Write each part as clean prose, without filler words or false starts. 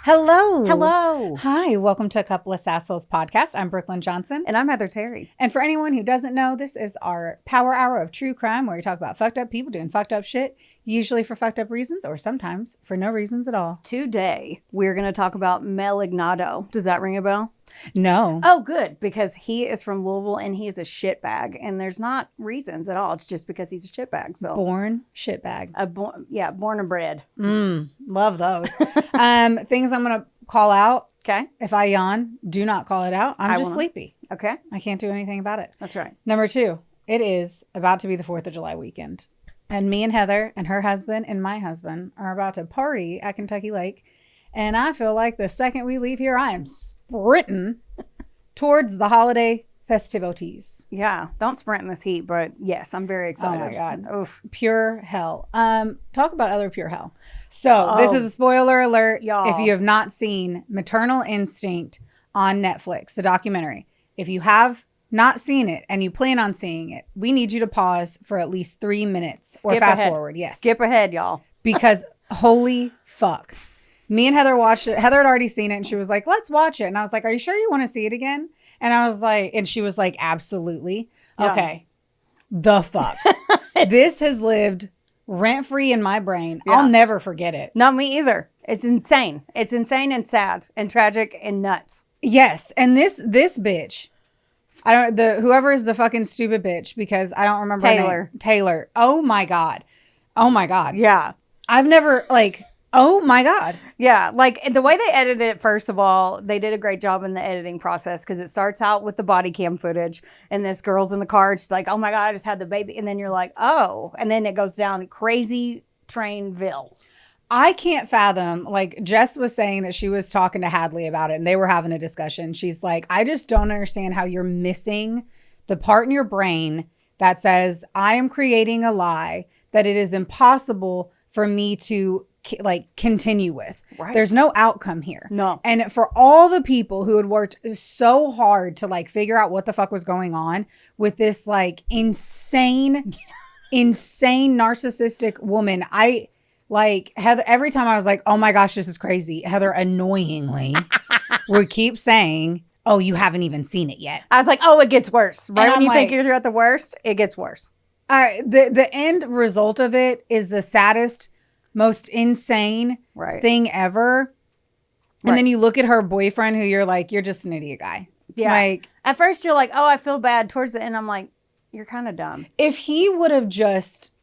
Hello. Hello. Hi, welcome to A Couple of Sassholes podcast. I'm Brooklyn Johnson. And I'm Heather Terry. And for anyone who doesn't know, this is our power hour of true crime where we talk about fucked up people doing fucked up shit, usually for fucked up reasons or sometimes for no reasons at all. Today, we're going to talk about Mel Ignatow. Does that ring a bell? No. Oh, good, because he is from Louisville and he is a shitbag. And there's not reasons at all. It's just because he's a shitbag. So Born shitbag. Born and bred. Love those. Things I'm going to call out. Okay. If I yawn, do not call it out. I'm just sleepy. Okay. I can't do anything about it. That's right. Number 2, it is about to be the 4th of July weekend. And me and Heather and her husband and my husband are about to party at Kentucky Lake. And I feel like the second we leave here, I am sprinting towards the holiday festivities. Yeah. Don't sprint in this heat, but yes, I'm very excited. Oh my God. Oof. Pure hell. Talk about other pure hell. So this is a spoiler alert. Y'all. If you have not seen Maternal Instinct on Netflix, the documentary, if you have not seen it and you plan on seeing it, we need you to pause for at least 3 minutes or fast forward. Yes. Skip ahead, y'all. Because holy fuck. Me and Heather watched it. Heather had already seen it and she was like, let's watch it. And I was like, are you sure you want to see it again? And I was like, and she was like, absolutely. Yeah. Okay. The fuck. This has lived rent free in my brain. Yeah. I'll never forget it. Not me either. It's insane. It's insane and sad and tragic and nuts. Yes. And this bitch, whoever is the fucking stupid bitch, because I don't remember her name. Taylor. Oh my God. Oh my God. Yeah. I've never oh my God. Yeah, like the way they edited it, first of all, they did a great job in the editing process because it starts out with the body cam footage and this girl's in the car. She's like, oh my God, I just had the baby. And then you're like, oh. And then it goes down crazy Trainville. I can't fathom, like Jess was saying that she was talking to Hadley about it and they were having a discussion. She's like, I just don't understand how you're missing the part in your brain that says I am creating a lie that it is impossible for me to continue with. Right. There's no outcome here. No. And for all the people who had worked so hard to figure out what the fuck was going on with this insane narcissistic woman, Heather, every time I was like, oh my gosh, this is crazy. Heather annoyingly would keep saying, oh, you haven't even seen it yet. I was like, oh, it gets worse. Right when you think you're at the worst, it gets worse. The end result of it is the saddest, most insane thing ever. And then you look at her boyfriend who you're like, you're just an idiot guy. Yeah. At first you're like, oh, I feel bad. Towards the end, I'm like, you're kind of dumb. If he would have just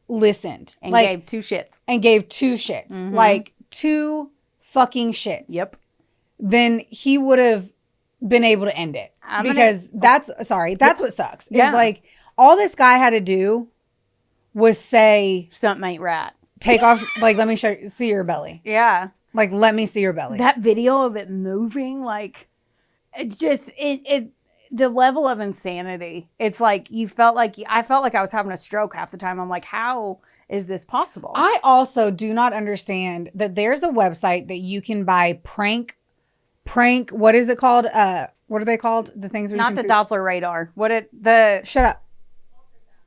listened. And gave 2 shits. Mm-hmm. 2 fucking shits. Yep. Then he would have been able to end it. That's what sucks. Yeah. Is all this guy had to do was say. Something ain't right. Take off, let me see your belly. Yeah. Let me see your belly. That video of it moving, it's just, the level of insanity. It's I felt like I was having a stroke half the time. I'm like, how is this possible? I also do not understand that there's a website that you can buy prank, what is it called? What are they called? The things where Not you the can Doppler radar. Shut up.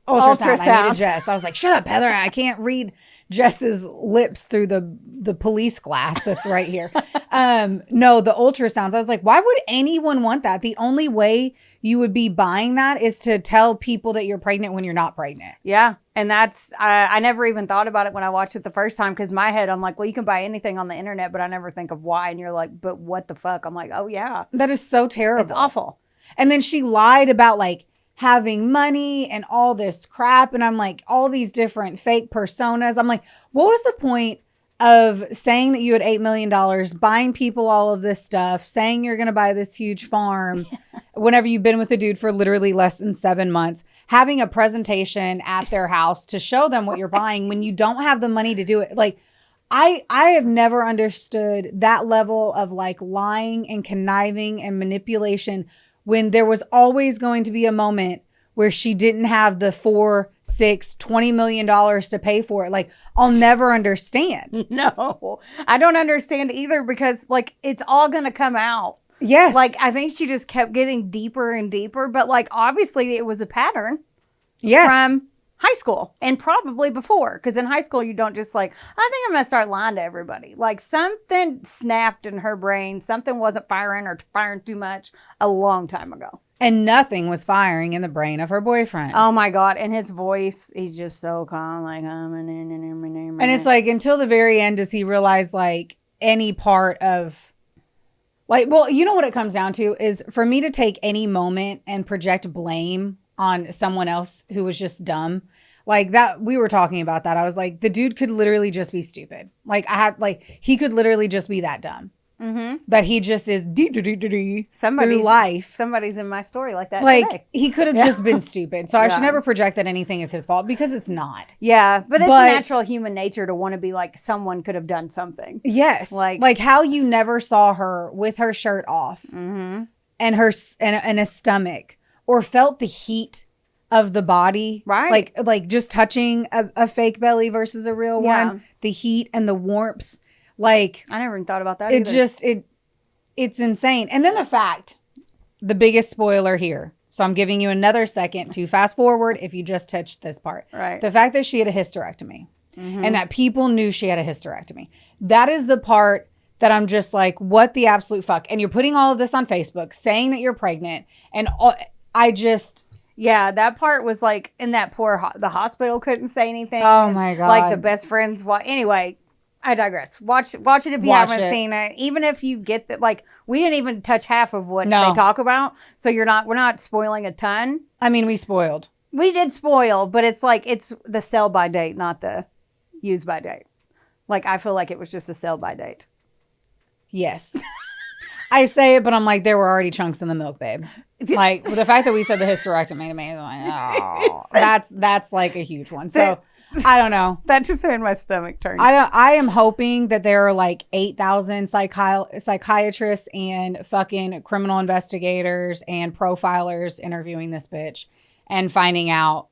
Ultrasound. I needed Jess. I was like, shut up, Heather. I can't read Jess's lips through the police glass that's right here. No, the ultrasounds. I was like, why would anyone want that? The only way you would be buying that is to tell people that you're pregnant when you're not pregnant. Yeah. And that's, I never even thought about it when I watched it the first time. Cause my head, I'm like, well, you can buy anything on the internet, but I never think of why. And you're like, but what the fuck? I'm like, oh yeah. That is so terrible. It's awful. And then she lied about having money and all this crap. And I'm like, all these different fake personas. I'm like, what was the point of saying that you had $8 million, buying people all of this stuff, saying you're going to buy this huge farm whenever you've been with a dude for literally less than 7 months, having a presentation at their house to show them what you're buying when you don't have the money to do it. I have never understood that level of lying and conniving and manipulation when there was always going to be a moment where she didn't have the $4, $6, $20 million to pay for it. I'll never understand. No, I don't understand either because it's all going to come out. Yes. I think she just kept getting deeper and deeper, but obviously it was a pattern. Yes. From high school and probably before, because in high school you don't just like, I think I'm gonna start lying to everybody. Like something snapped in her brain, something wasn't firing or firing too much a long time ago. And nothing was firing in the brain of her boyfriend. Oh my God. And his voice, he's just so calm, like, and it's like until the very end does he realize like any part of like, well, you know what it comes down to is for me to take any moment and project blame on someone else who was just dumb. Like that, we were talking about that. I was like, the dude could literally just be stupid. Like he could literally just be that dumb. Mm-hmm. That he just is through life. Somebody's in my story like that. Like today. He could have just been stupid. So I should never project that anything is his fault because it's not. Yeah, but it's natural human nature to want to be like someone could have done something. Yes, like how you never saw her with her shirt off and her and a stomach or felt the heat of the body, right? Like just touching a fake belly versus a real one, the heat and the warmth. Like I never even thought about that. It's insane. And then the biggest spoiler here. So I'm giving you another second to fast forward if you just touched this part. Right. The fact that she had a hysterectomy and that people knew she had a hysterectomy. That is the part that I'm just like, what the absolute fuck? And you're putting all of this on Facebook saying that you're pregnant and yeah, that part was like in that the hospital couldn't say anything. Oh my God. Like the best friends. Anyway, I digress. Watch it if you haven't seen it. Even if you get that, like we didn't even touch half of what they talk about. So we're not spoiling a ton. I mean, we spoiled. We did spoil, but it's like it's the sell by date, not the use by date. Like I feel like it was just a sell by date. Yes. I say it, but I'm like, there were already chunks in the milk, babe. Like the fact that we said the hysterectomy to me, I'm like, oh, that's like a huge one. So I don't know. That just made my stomach turn. I am hoping that there are like 8,000 psychiatrists and fucking criminal investigators and profilers interviewing this bitch and finding out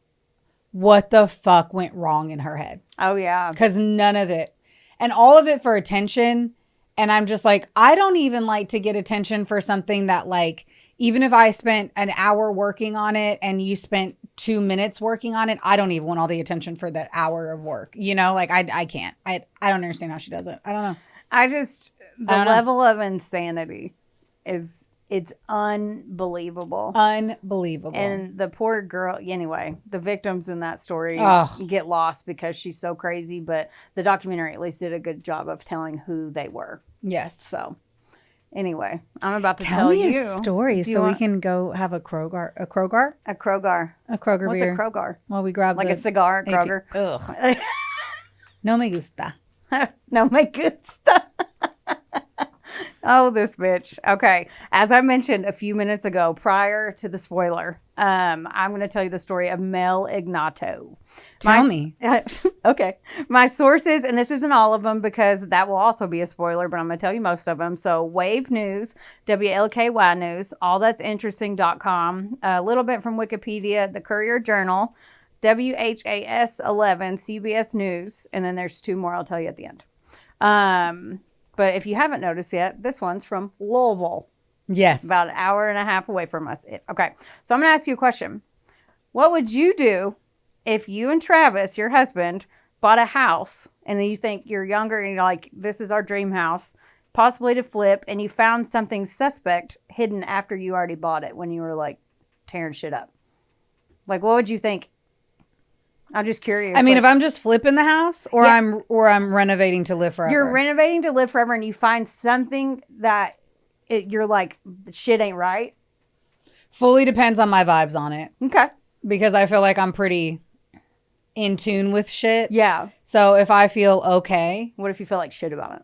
what the fuck went wrong in her head. Oh yeah. Because none of it. And all of it for attention. And I'm just like, I don't even like to get attention for something that like, even if I spent an hour working on it and you spent 2 minutes working on it, I don't even want all the attention for that hour of work. You know, like I can't. I don't understand how she does it. I don't know. The level of insanity it's unbelievable. Unbelievable. And the poor girl, anyway, the victims in that story get lost because she's so crazy, but the documentary at least did a good job of telling who they were. Yes. So anyway, I'm about to tell me you a story so we can go have a Kroger What's beer. a Kroger? Well, we grab like a cigar at Kroger. Ugh. No me gusta. No me gusta. Oh, this bitch. Okay. As I mentioned a few minutes ago, prior to the spoiler, I'm going to tell you the story of Mel Ignatow. Tell me. Okay. My sources, and this isn't all of them because that will also be a spoiler, but I'm going to tell you most of them. So Wave News, WLKY News, allthat'sinteresting.com, a little bit from Wikipedia, the Courier Journal, WHAS 11, CBS News, and then there's two more I'll tell you at the end. But if you haven't noticed yet, this one's from Louisville. Yes. About an hour and a half away from us. Okay. So I'm going to ask you a question. What would you do if you and Travis, your husband, bought a house and then you think you're younger and you're like, this is our dream house, possibly to flip, and you found something suspect hidden after you already bought it when you were like tearing shit up? Like, what would you think? I'm just curious. I mean, if I'm just flipping the house or I'm renovating to live forever. You're renovating to live forever and you find something that you're like, shit ain't right. Fully depends on my vibes on it. Okay. Because I feel like I'm pretty in tune with shit. Yeah. So if I feel okay. What if you feel like shit about it?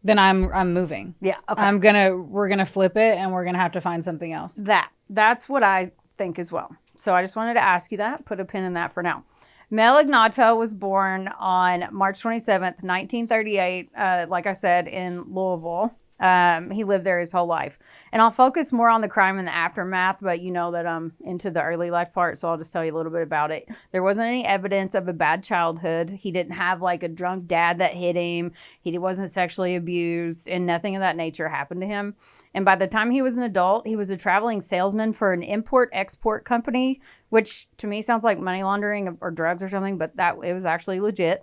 Then I'm moving. Yeah. Okay. We're gonna flip it and we're gonna have to find something else. That's what I think as well. So I just wanted to ask you that. Put a pin in that for now. Mel Ignatow was born on March 27th, 1938, like I said, in Louisville. He lived there his whole life. And I'll focus more on the crime and the aftermath, but you know that I'm into the early life part, so I'll just tell you a little bit about it. There wasn't any evidence of a bad childhood. He didn't have like a drunk dad that hit him. He wasn't sexually abused, and nothing of that nature happened to him. And by the time he was an adult, he was a traveling salesman for an import-export company, which to me sounds like money laundering or drugs or something, but that it was actually legit.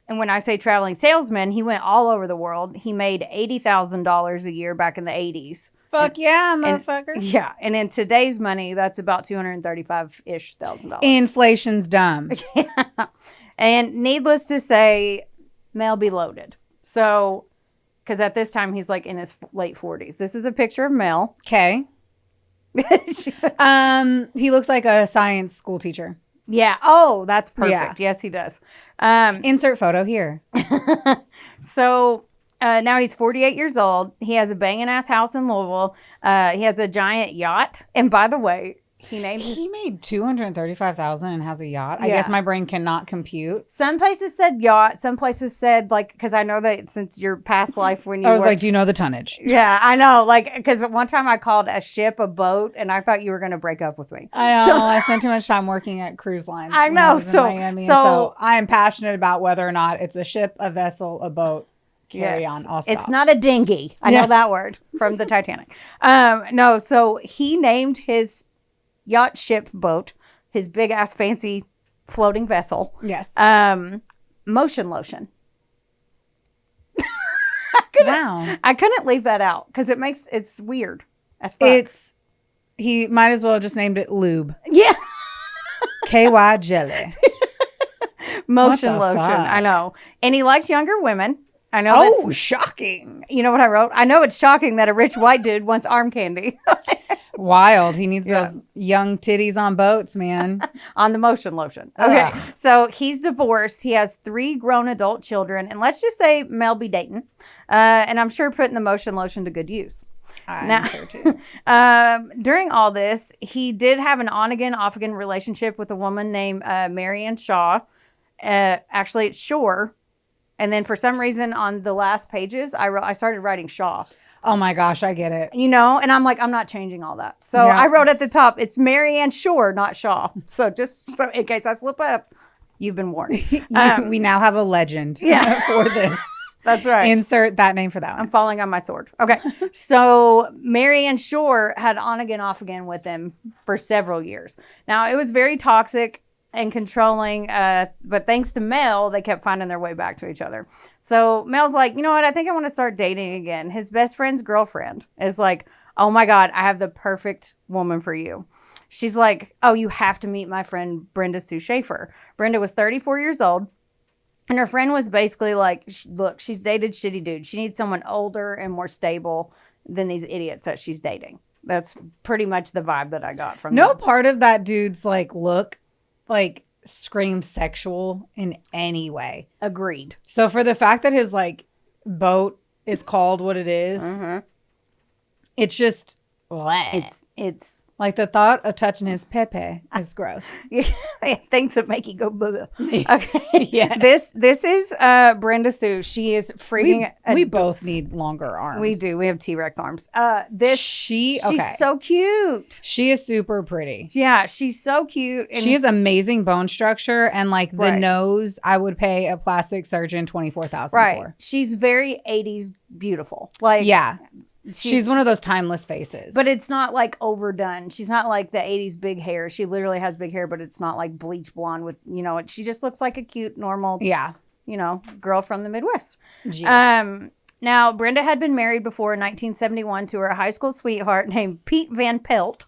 And when I say traveling salesman, he went all over the world. He made $80,000 a year back in the 80s. Fuck yeah, motherfucker. Yeah. And in today's money, that's about $235-ish thousand. Inflation's dumb. Yeah. And needless to say, Mel be loaded. So, because at this time, he's like in his late 40s. This is a picture of Mel. Okay. He looks like a science school teacher. Yeah. Oh, that's perfect. Yeah. Yes, he does. Insert photo here. So now he's 48 years old. He has a banging ass house in Louisville. He has a giant yacht. And by the way, he made $235,000 and has a yacht. I Yeah. guess my brain cannot compute. Some places said yacht. Some places said, like, because I know that since your past life when you I was worked, like, do you know the tonnage? yeah, I know. Like, because one time I called a ship a boat, and I thought you were going to break up with me. I know. So- I spent too much time working at cruise lines. I when know. was in So- Miami, and so- so I am passionate about whether or not it's a ship, a vessel, a boat. Carry Yes. on. I'll stop. It's not a dinghy. I Yeah. know that word from the Titanic. No, so he named his yacht, ship, boat, his big ass fancy floating vessel, Yes. Motion Lotion. Wow. I couldn't leave that out because it's weird as fuck. He might as well have just named it lube. Yeah. KY jelly. Motion What the Lotion. fuck? I know. And he likes younger women. I know. Oh, shocking. You know what I wrote? I know it's shocking that a rich white dude wants arm candy Wild. He needs Yeah. those young titties on boats, man. on the Motion Lotion. Okay. Ugh. So he's divorced. He has 3 grown adult children. And let's just say Mel be dating. And I'm sure putting the Motion Lotion to good use. I'm Now- sure too. During all this, he did have an on-again, off-again relationship with a woman named Marianne Shaw. Actually, it's Shore. And then for some reason on the last pages, I started writing Shaw. Oh my gosh, I get it. You know, and I'm like, I'm not changing all that. So Yeah. I wrote at the top, it's Marianne Shore, not Shaw. So just so in case I slip up, you've been warned. We now have a legend Yeah. for this. That's right. Insert that name for that I'm one. falling on my sword. Okay. So Marianne Shore had on again, off again with him for several years. Now, it was very toxic and controlling, but thanks to Mel, they kept finding their way back to each other. So Mel's like, you know what? I think I want to start dating again. His best friend's girlfriend is like, oh my God, I have the perfect woman for you. She's like, oh, you have to meet my friend Brenda Schaefer. Brenda was 34 years old. And her friend was basically like, look, she's dated shitty dudes. She needs someone older and more stable than these idiots that she's dating. That's pretty much the vibe that I got from No them. part of that dude's look screams sexual in any way. Agreed. So for the fact that his boat is called what it is, it's just bleh. It's Like the thought of touching his pepe is gross. things that make you go blah. Okay. Yeah. This is Brenda Sue. She is freaking. We both need longer arms. We do. We have T-Rex arms. She's so cute. She is super pretty. Yeah, she's so cute. And She has amazing bone structure and the Right. nose. I would pay a plastic surgeon $24,000 right. for. She's very 80s beautiful. Like Yeah. She's one of those timeless faces. But it's not like overdone. She's not like the 80s big hair. She literally has big hair, but it's not like bleach blonde with, she just looks like a cute, normal, yeah. Girl from the Midwest. Jeez. Now, Brenda had been married before in 1971 to her high school sweetheart named Pete Van Pelt,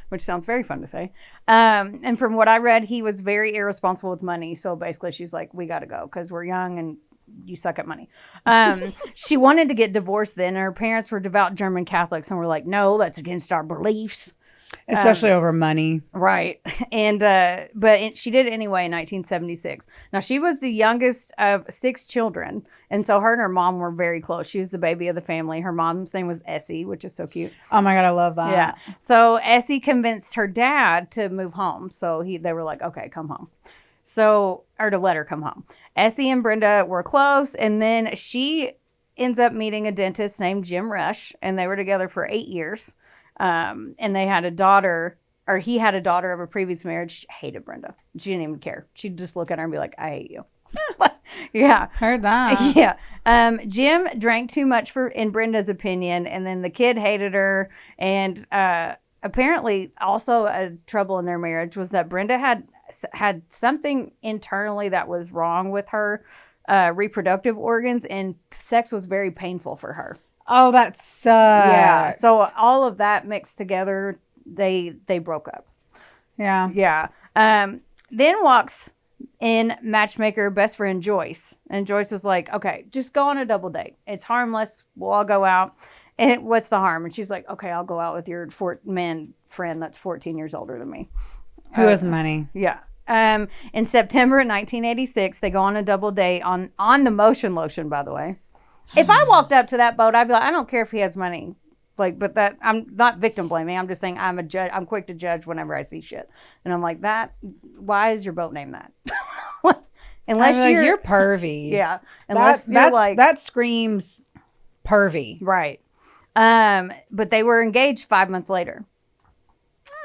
which sounds very fun to say. And from what I read, he was very irresponsible with money. So basically, she's like, we got to go because we're young and you suck at money. She wanted to get divorced then. Her parents were devout German Catholics and were like, no, that's against our beliefs. Especially over money. Right. And, but she did it anyway in 1976. Now, she was the youngest of 6 children. And so her and her mom were very close. She was the baby of the family. Her mom's name was Essie, which is so cute. Oh my God, I love that. Yeah. So Essie convinced her dad to move home. So they were like, okay, come home. Or to let her come home. Essie and Brenda were close. And then she ends up meeting a dentist named Jim Rush. And they were together for 8 years. And they had a daughter, or he had a daughter of a previous marriage. She hated Brenda. She didn't even care. She'd just look at her and be like, I hate you. Yeah. Heard that. Yeah. Jim drank too much in Brenda's opinion, and then the kid hated her. And apparently, also a trouble in their marriage was that Brenda had something internally that was wrong with her reproductive organs, and sex was very painful for her. Oh, that sucks. Yeah. So all of that mixed together, they broke up. Yeah. Yeah. Then walks in matchmaker best friend Joyce. And Joyce was like, okay, just go on a double date. It's harmless. We'll all go out. And what's the harm? And she's like, okay, I'll go out with your man friend that's 14 years older than me. Who has money? Yeah. In September 1986, they go on a double date on the motion lotion, by the way. If I walked up to that boat, I'd be like, I don't care if he has money. Like, but that, I'm not victim blaming. I'm just saying I'm a judge. I'm quick to judge whenever I see shit. And I'm like, why is your boat named that? Unless you're pervy. Yeah. Unless you're like. That screams pervy. Right. But they were engaged 5 months later.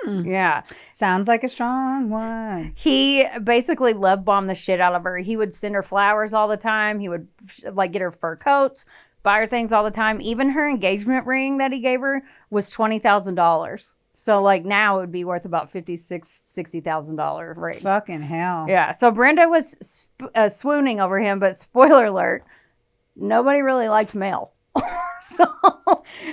Yeah. Sounds like a strong one. He basically love bombed the shit out of her. He would send her flowers all the time. He would like get her fur coats, buy her things all the time. Even her engagement ring that he gave her was $20,000. So like now it would be worth about $60,000 ring. Fucking hell. Yeah. So Brenda was swooning over him, but spoiler alert, nobody really liked Mel. So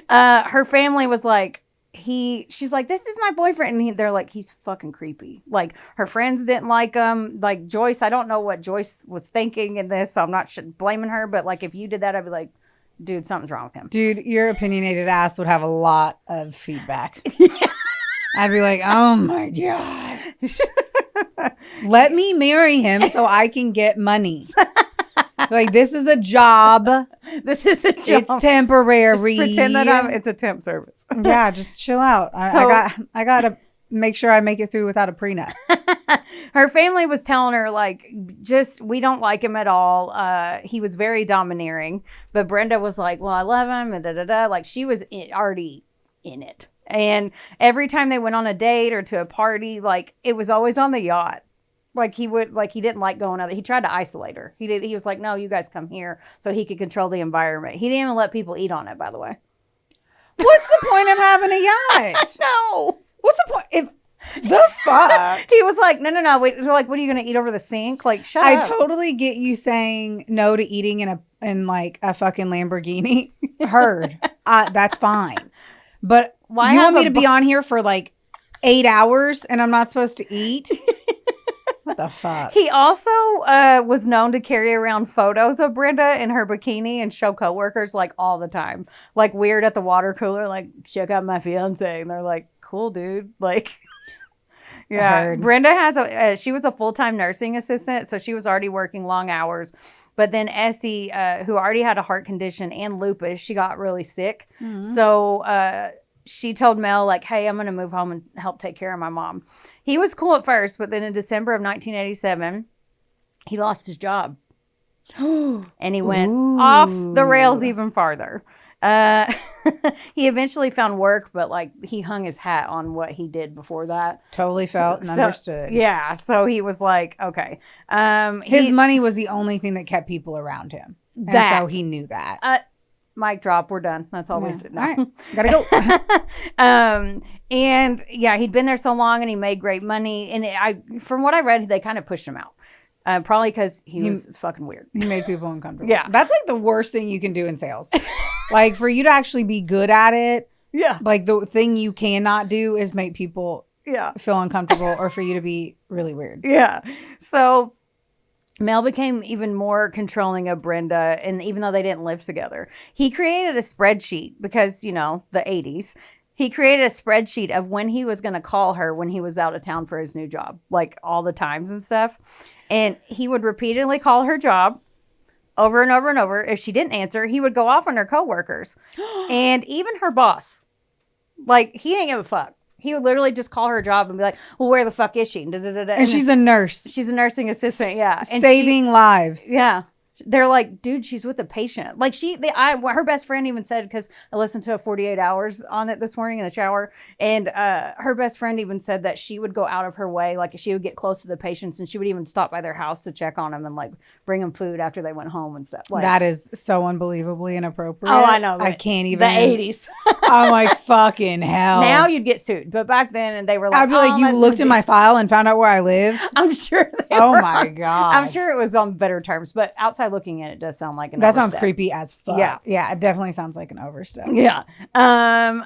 her family was like, she's like, this is my boyfriend. And they're like, he's fucking creepy. Like her friends didn't like him. Like Joyce, I don't know what Joyce was thinking in this, so I'm not blaming her. But like, if you did that, I'd be like, dude, something's wrong with him. Dude, your opinionated ass would have a lot of feedback. Yeah. I'd be like, oh my God. Let me marry him so I can get money. Like, this is a job. This is a job. It's temporary. Just pretend that it's a temp service. Yeah, just chill out. I gotta make sure I make it through without a prenup. Her family was telling her, like, we don't like him at all. He was very domineering. But Brenda was like, well, I love him. And da-da-da. Like, she was already in it. And every time they went on a date or to a party, like, it was always on the yacht. Like he didn't like going out. He tried to isolate her. He was like, no, you guys come here, so he could control the environment. He didn't even let people eat on it, by the way. What's the point of having a yacht? No. What's the point? The fuck? He was like, no. Wait, like, what are you going to eat over the sink? Like, shut up. I totally get you saying no to eating in like a fucking Lamborghini. Heard. That's fine. But why you want me to be on here for like 8 hours and I'm not supposed to eat? What the fuck? He also was known to carry around photos of Brenda in her bikini and show coworkers like all the time. Like weird at the water cooler, like, check out my fiance. And they're like, cool, dude. Like, yeah. Brenda she was a full-time nursing assistant, so she was already working long hours. But then Essie, who already had a heart condition and lupus, she got really sick. Mm-hmm. So she told Mel, like, hey, I'm going to move home and help take care of my mom. He was cool at first, but then in December of 1987, he lost his job. And he went off the rails even farther. He eventually found work, but like he hung his hat on what he did before that. Totally felt and understood. Yeah. So he was like, okay. His money was the only thing that kept people around him. And so he knew that. Mic drop. We're done. That's all we did. No. All right. Gotta go. And yeah, he'd been there so long and he made great money. And from what I read, they kind of pushed him out. Probably because he was fucking weird. He made people uncomfortable. Yeah. That's like the worst thing you can do in sales. Like for you to actually be good at it. Yeah. Like the thing you cannot do is make people feel uncomfortable or for you to be really weird. Yeah. So Mel became even more controlling of Brenda, and even though they didn't live together, he created a spreadsheet because, you know, the 80s. He created a spreadsheet of when he was going to call her when he was out of town for his new job, like all the times and stuff. And he would repeatedly call her job over and over and over. If she didn't answer, he would go off on her coworkers and even her boss. Like, he didn't give a fuck. He would literally just call her job and be like, well, where the fuck is she? And she's a nurse. She's a nursing assistant, yeah. And saving lives. Yeah. They're like, dude, she's with a patient. Like her best friend even said, because I listened to a 48 hours on it this morning in the shower, and her best friend even said that she would go out of her way, like she would get close to the patients, and she would even stop by their house to check on them and like bring them food after they went home and stuff. Like, that is so unbelievably inappropriate. Oh, I know. I can't even. The 80s. I'm like, fucking hell. Now you'd get sued, but back then, and they were like, I'd be like, you looked in my file and found out where I lived. I'm sure. Oh my God. I'm sure it was on better terms, but outside looking in, it does sound like an That overstep. sounds creepy as fuck. Yeah, it definitely sounds like an overstep. Yeah.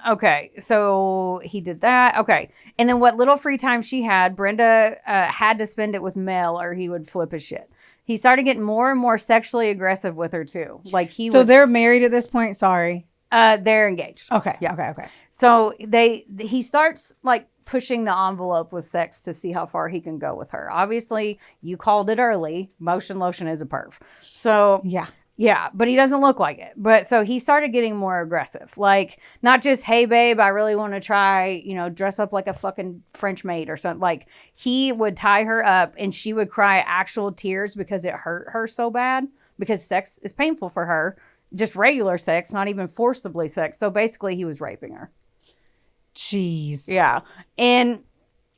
Okay. So he did that. Okay. And then what little free time she had, Brenda had to spend it with Mel, or he would flip his shit. He started getting more and more sexually aggressive with her too. Like they're married at this point. Sorry. They're engaged. Okay. Yeah. Okay. So he starts like pushing the envelope with sex to see how far he can go with her. Obviously, you called it early. Motion lotion is a perv. So yeah, but he doesn't look like it. But so he started getting more aggressive. Like, not just, hey, babe, I really want to try, dress up like a fucking French maid or something. Like, he would tie her up and she would cry actual tears because it hurt her so bad, because sex is painful for her. Just regular sex, not even forcibly sex. So basically, he was raping her. Jeez. Yeah. And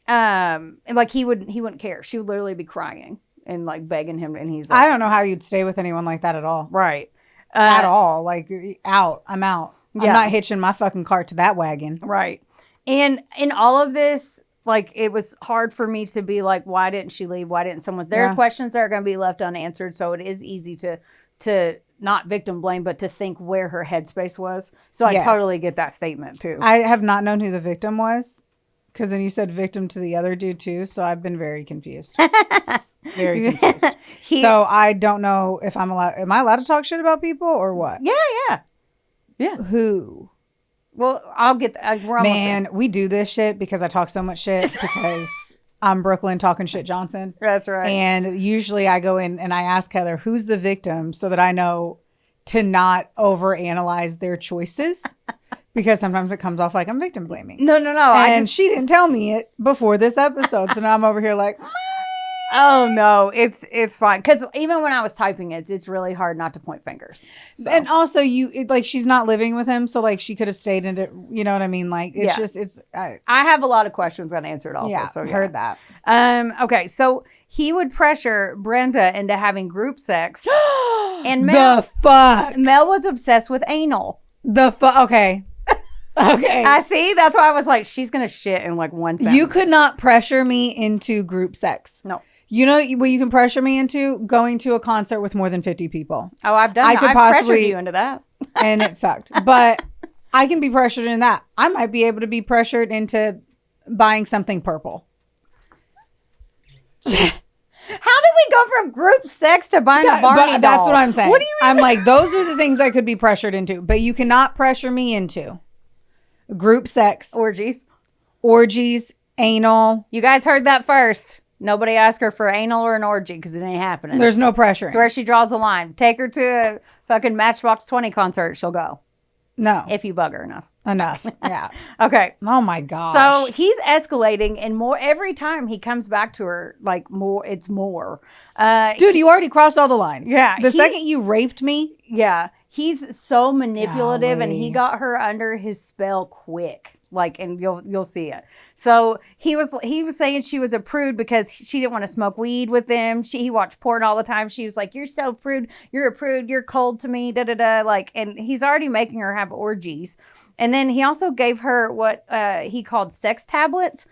like he wouldn't care. She would literally be crying and like begging him, and he's like, I don't know how you'd stay with anyone like that at all. Right. At all. Like, I'm out. Yeah. I'm not hitching my fucking cart to that wagon. Right. And in all of this, like, it was hard for me to be like, why didn't she leave? Why didn't someone? There are questions that are going to be left unanswered. So it is easy to not victim blame, but to think where her headspace was. So I totally get that statement too. I have not known who the victim was, because then you said victim to the other dude too. So I've been very confused. Very confused. So I don't know if am I allowed to talk shit about people or what? Yeah. Who? Well, I'll get that. Man, we do this shit because I talk so much shit because I'm Brooklyn talking shit Johnson. That's right. And usually I go in and I ask Heather, who's the victim, so that I know to not overanalyze their choices. Because sometimes it comes off like I'm victim blaming. No. And she didn't tell me it before this episode. So now I'm over here like, oh no, it's fine. Because even when I was typing it, it's really hard not to point fingers. So. And also she's not living with him. So like she could have stayed in it. You know what I mean? Like I have a lot of questions unanswered also. Yeah, so heard that. Okay. So he would pressure Brenda into having group sex. And Mel was obsessed with anal. Okay. Okay. I see. That's why I was like, she's going to shit in like one sentence. You could not pressure me into group sex. No. You know what you can pressure me into? Going to a concert with more than 50 people. Oh, I've done that. I pressured you into that. And it sucked. But I can be pressured in that. I might be able to be pressured into buying something purple. How did we go from group sex to buying a Barney doll? That's what I'm saying. What do you mean? I'm like, those are the things I could be pressured into. But you cannot pressure me into group sex. Orgies, anal. You guys heard that first. Nobody asked her for anal or an orgy because it ain't happening. There's no pressure. It's where she draws the line. Take her to a fucking Matchbox 20 concert. She'll go. No. If you bug her enough. Yeah. Okay. Oh my gosh. So he's escalating, and more every time he comes back to her, like more, it's more. Dude, you already crossed all the lines. Yeah. The second you raped me. Yeah. He's so manipulative, and he Golly. got her under his spell quick. Like, and you'll see it. So he was saying she was a prude because she didn't want to smoke weed with him. He watched porn all the time. She was like, "You're so prude. You're a prude. You're cold to me." Da da da. Like, and he's already making her have orgies. And then he also gave her what he called sex tablets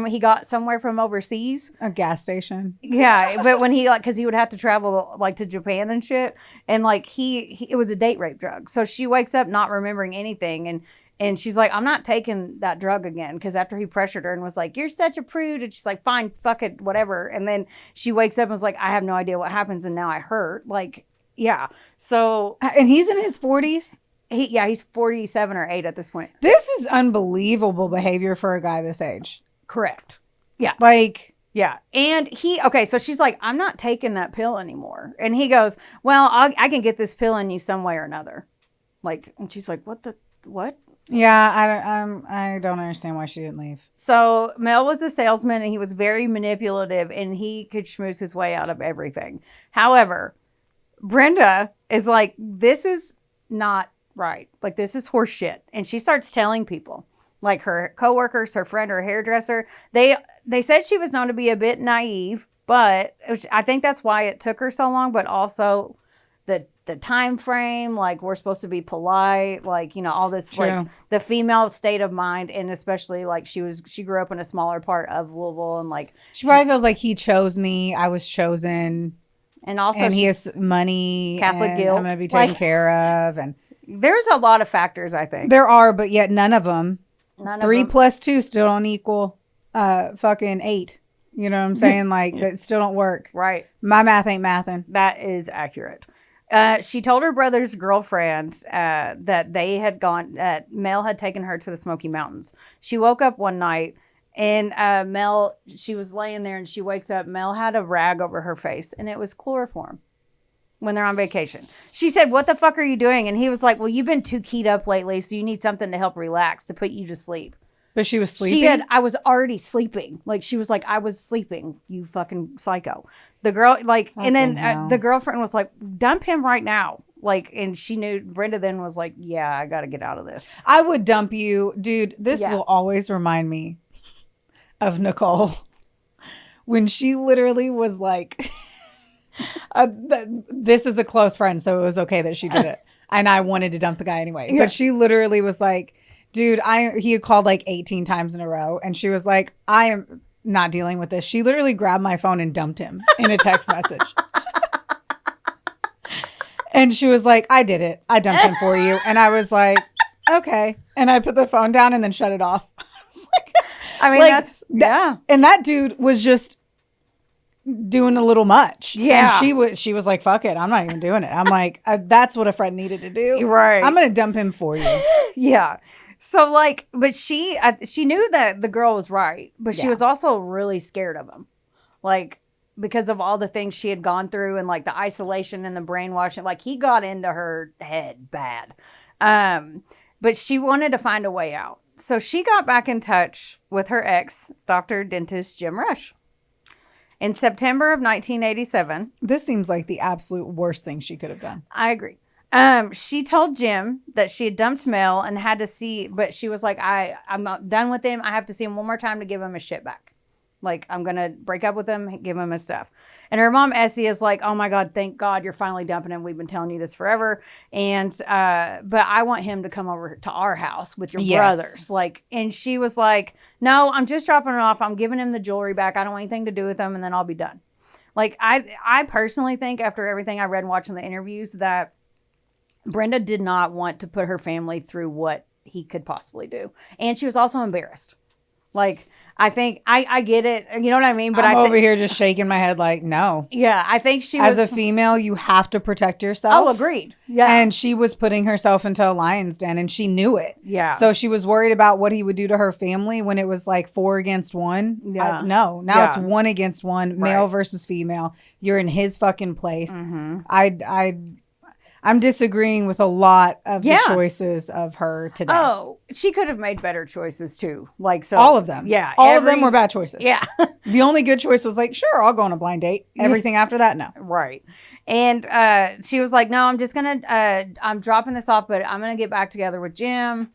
he got somewhere from overseas. A gas station. Yeah, but when because he would have to travel like to Japan and shit, and like it was a date rape drug. So she wakes up not remembering anything, and she's like, I'm not taking that drug again, because after he pressured her and was like, you're such a prude, and she's like, fine, fuck it, whatever. And then she wakes up and was like, I have no idea what happens, and now I hurt. Like, yeah. So and he's in his 40s. He's 47 or 8 at this point. This is unbelievable behavior for a guy this age. Correct. Yeah. Like, yeah. And so she's like, I'm not taking that pill anymore. And he goes, well, I can get this pill in you some way or another. Like, and she's like, what? Yeah, I don't understand why she didn't leave. So Mel was a salesman, and he was very manipulative, and he could schmooze his way out of everything. However, Brenda is like, this is not right. Like, this is horse shit. And she starts telling people, like her coworkers, her friend, her hairdresser. They said she was known to be a bit naive, but I think that's why it took her so long. But also the time frame, like we're supposed to be polite, like, you know, all this, True. like the female state of mind, and especially like she grew up in a smaller part of Louisville, and like She probably feels like he chose me. I was chosen. and also And he has money. Catholic and guilt. I'm going to be taken Like, care of. And there's a lot of factors, I think. there are, but yet none of them. None 3 of them. plus 2 still don't equal fucking 8. You know what I'm saying? Like, that still don't work. Right. My math ain't mathin'. That is accurate. She told her brother's girlfriend that they had gone, Mel had taken her to the Smoky Mountains. She woke up one night and Mel, she was laying there and she wakes up. Mel had a rag over her face and it was chloroform when they're on vacation. She said, "What the fuck are you doing?" And he was like, "Well, you've been too keyed up lately, so you need something to help relax, to put you to sleep." But she was sleeping? I was already sleeping. Like, she was like, "I was sleeping, you fucking psycho." The girl, like, and then the girlfriend was like, "Dump him right now." Like, and she knew, Brenda then was like, "Yeah, I got to get out of this." I would dump you. Dude, this Yeah. will always remind me of Nicole. When she literally was like, this is a close friend, so it was okay that she did it. And I wanted to dump the guy anyway. Yeah. But she literally was like, dude, he had called like 18 times in a row. And she was like, "I am not dealing with this." She literally grabbed my phone and dumped him in a text message. And she was like, "I did it. I dumped him for you." And I was like, "Okay." And I put the phone down and then shut it off. I mean, Like, that's, yeah. And that dude was just doing a little much. Yeah. And she was like, "Fuck it. I'm not even doing it." I'm like, that's what a friend needed to do. Right. I'm going to dump him for you. Yeah. So, like, but she knew that the girl was right, but she Yeah. was also really scared of him. Like, because of all the things she had gone through and like the isolation and the brainwashing, like he got into her head bad. But she wanted to find a way out. So she got back in touch with her ex, Dr. Dentist Jim Rush. In September of 1987. This seems like the absolute worst thing she could have done. I agree. She told Jim that she had dumped Mel and had to see, but she was like, I'm not done with him. I have to see him one more time to give him his shit back. Like, I'm going to break up with him, give him his stuff. And her mom, Essie, is like, "Oh my God, thank God you're finally dumping him. We've been telling you this forever. And, but I want him to come over to our house with your brothers." Like, and she was like, "No, I'm just dropping it off. I'm giving him the jewelry back. I don't want anything to do with him. And then I'll be done." Like, I personally think, after everything I read and watching the interviews, that Brenda did not want to put her family through what he could possibly do. And she was also embarrassed. Like, I think, I get it. You know what I mean? But I'm over here just shaking my head like, no. Yeah, I think she As was... a female, you have to protect yourself. Oh, agreed. Yeah. And she was putting herself into a lion's den and she knew it. Yeah. So she was worried about what he would do to her family when it was like 4 against 1. Yeah. No, now it's 1 against 1, male Right. versus female. You're in his fucking place. Mm-hmm. I'm disagreeing with a lot of Yeah. the choices of her today. Oh, she could have made better choices too. Like, so... All of them. Yeah. All of them were bad choices. Yeah. The only good choice was like, sure, I'll go on a blind date. Everything after that, no. Right. And she was like, "No, I'm just going to, I'm dropping this off, but I'm going to get back together with Jim."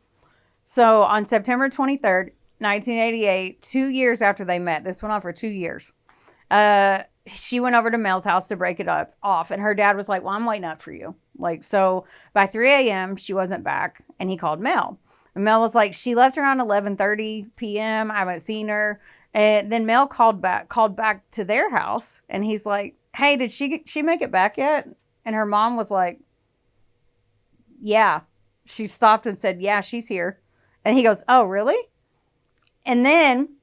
So on September 23rd, 1988, 2 years after they met, this went on for 2 years, she went over to Mel's house to break it off. And her dad was like, "Well, I'm waiting up for you." Like, so by 3 a.m., she wasn't back. And he called Mel. And Mel was like, "She left around 11:30 p.m. I haven't seen her." And then Mel called back to their house. And he's like, "Hey, did she make it back yet?" And her mom was like, "Yeah." She stopped and said, "Yeah, she's here." And he goes, "Oh, really?" And then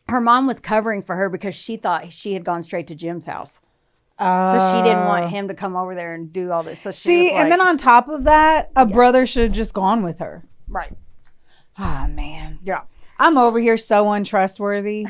her mom was covering for her because she thought she had gone straight to Jim's house. So she didn't want him to come over there and do all this. So she See, was like, and then on top of that, a brother should have just gone with her. right. Ah, man. Yeah. I'm over here so untrustworthy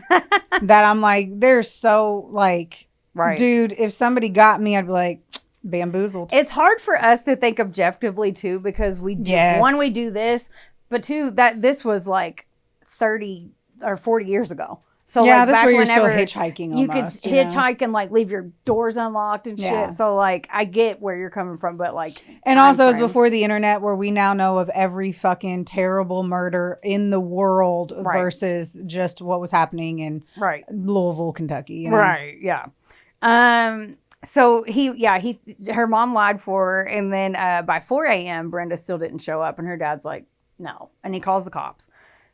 that I'm like, they're so like, Right. dude, if somebody got me, I'd be like, bamboozled. It's hard for us to think objectively too, because we do, Yes. one, we do this, but two, that this was like 30 or 40 years ago. So yeah, like that's back where you're still whenever hitchhiking you could almost, you know? hitchhike and like leave your doors unlocked and shit. Yeah. So like I get where you're coming from, but like And time also, it was frame. before the internet, where we now know of every fucking terrible murder in the world Right. versus just what was happening in Right. Louisville, Kentucky. You know? Right. Yeah. So her mom lied for her, and then by 4 a.m. Brenda still didn't show up, and her dad's like, no, and he calls the cops.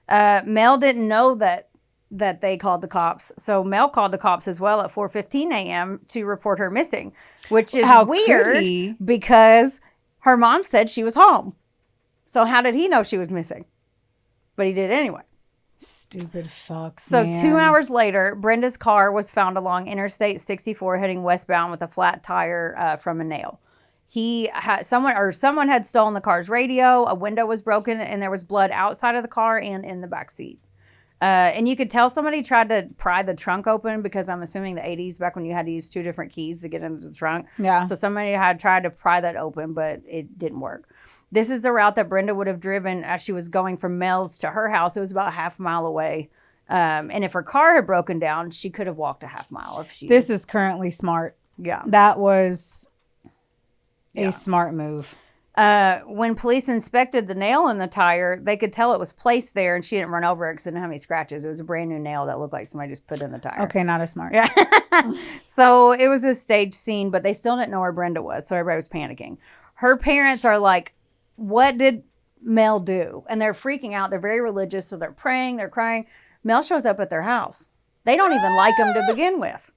Mel didn't know that they called the cops, so Mel called the cops as well at 4:15 a.m. to report her missing, which is weird because her mom said she was home. So how did he know she was missing? But he did anyway. Stupid fucks. So man. 2 hours later, Brenda's car was found along Interstate 64 heading westbound with a flat tire from a nail. Someone had stolen the car's radio, a window was broken, and there was blood outside of the car and in the back seat. And you could tell somebody tried to pry the trunk open, because I'm assuming the 80s, back when you had to use 2 different keys to get into the trunk. Yeah. So somebody had tried to pry that open, but it didn't work. This is the route that Brenda would have driven as she was going from Mel's to her house. It was about a half mile away. And if her car had broken down, she could have walked a half mile if she... This is currently smart. Yeah. That was a smart move. When police inspected the nail in the tire, they could tell it was placed there, and she didn't run over it because it didn't have any scratches. It was a brand new nail that looked like somebody just put in the tire. Okay, not as smart. Yeah. So it was a staged scene, but they still didn't know where Brenda was, so everybody was panicking. Her parents are like, what did Mel do? And they're freaking out. They're very religious, so they're praying, they're crying. Mel shows up at their house. They don't even like him to begin with.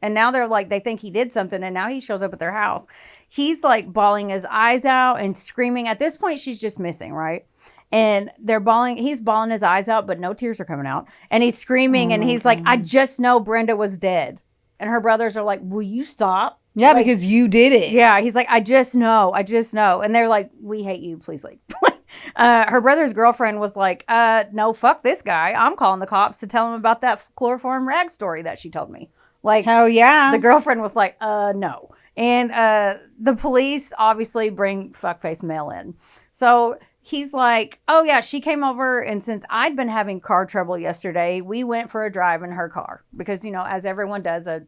And now they're like, they think he did something, and now he shows up at their house. He's like bawling his eyes out and screaming. At this point, she's just missing, right? And he's bawling his eyes out, but no tears are coming out. And he's screaming, and he's like, I just know Brenda was dead. And her brothers are like, will you stop? Yeah, Like, because you did it. yeah, he's like, I just know. And they're like, we hate you, please leave. Her brother's girlfriend was like, no, fuck this guy. I'm calling the cops to tell him about that chloroform rag story that she told me. Like, hell yeah. the girlfriend was like, no. And the police obviously bring fuckface Mel in. So he's like, oh yeah, she came over, and since I'd been having car trouble yesterday, we went for a drive in her car. Because, you know, as everyone does, a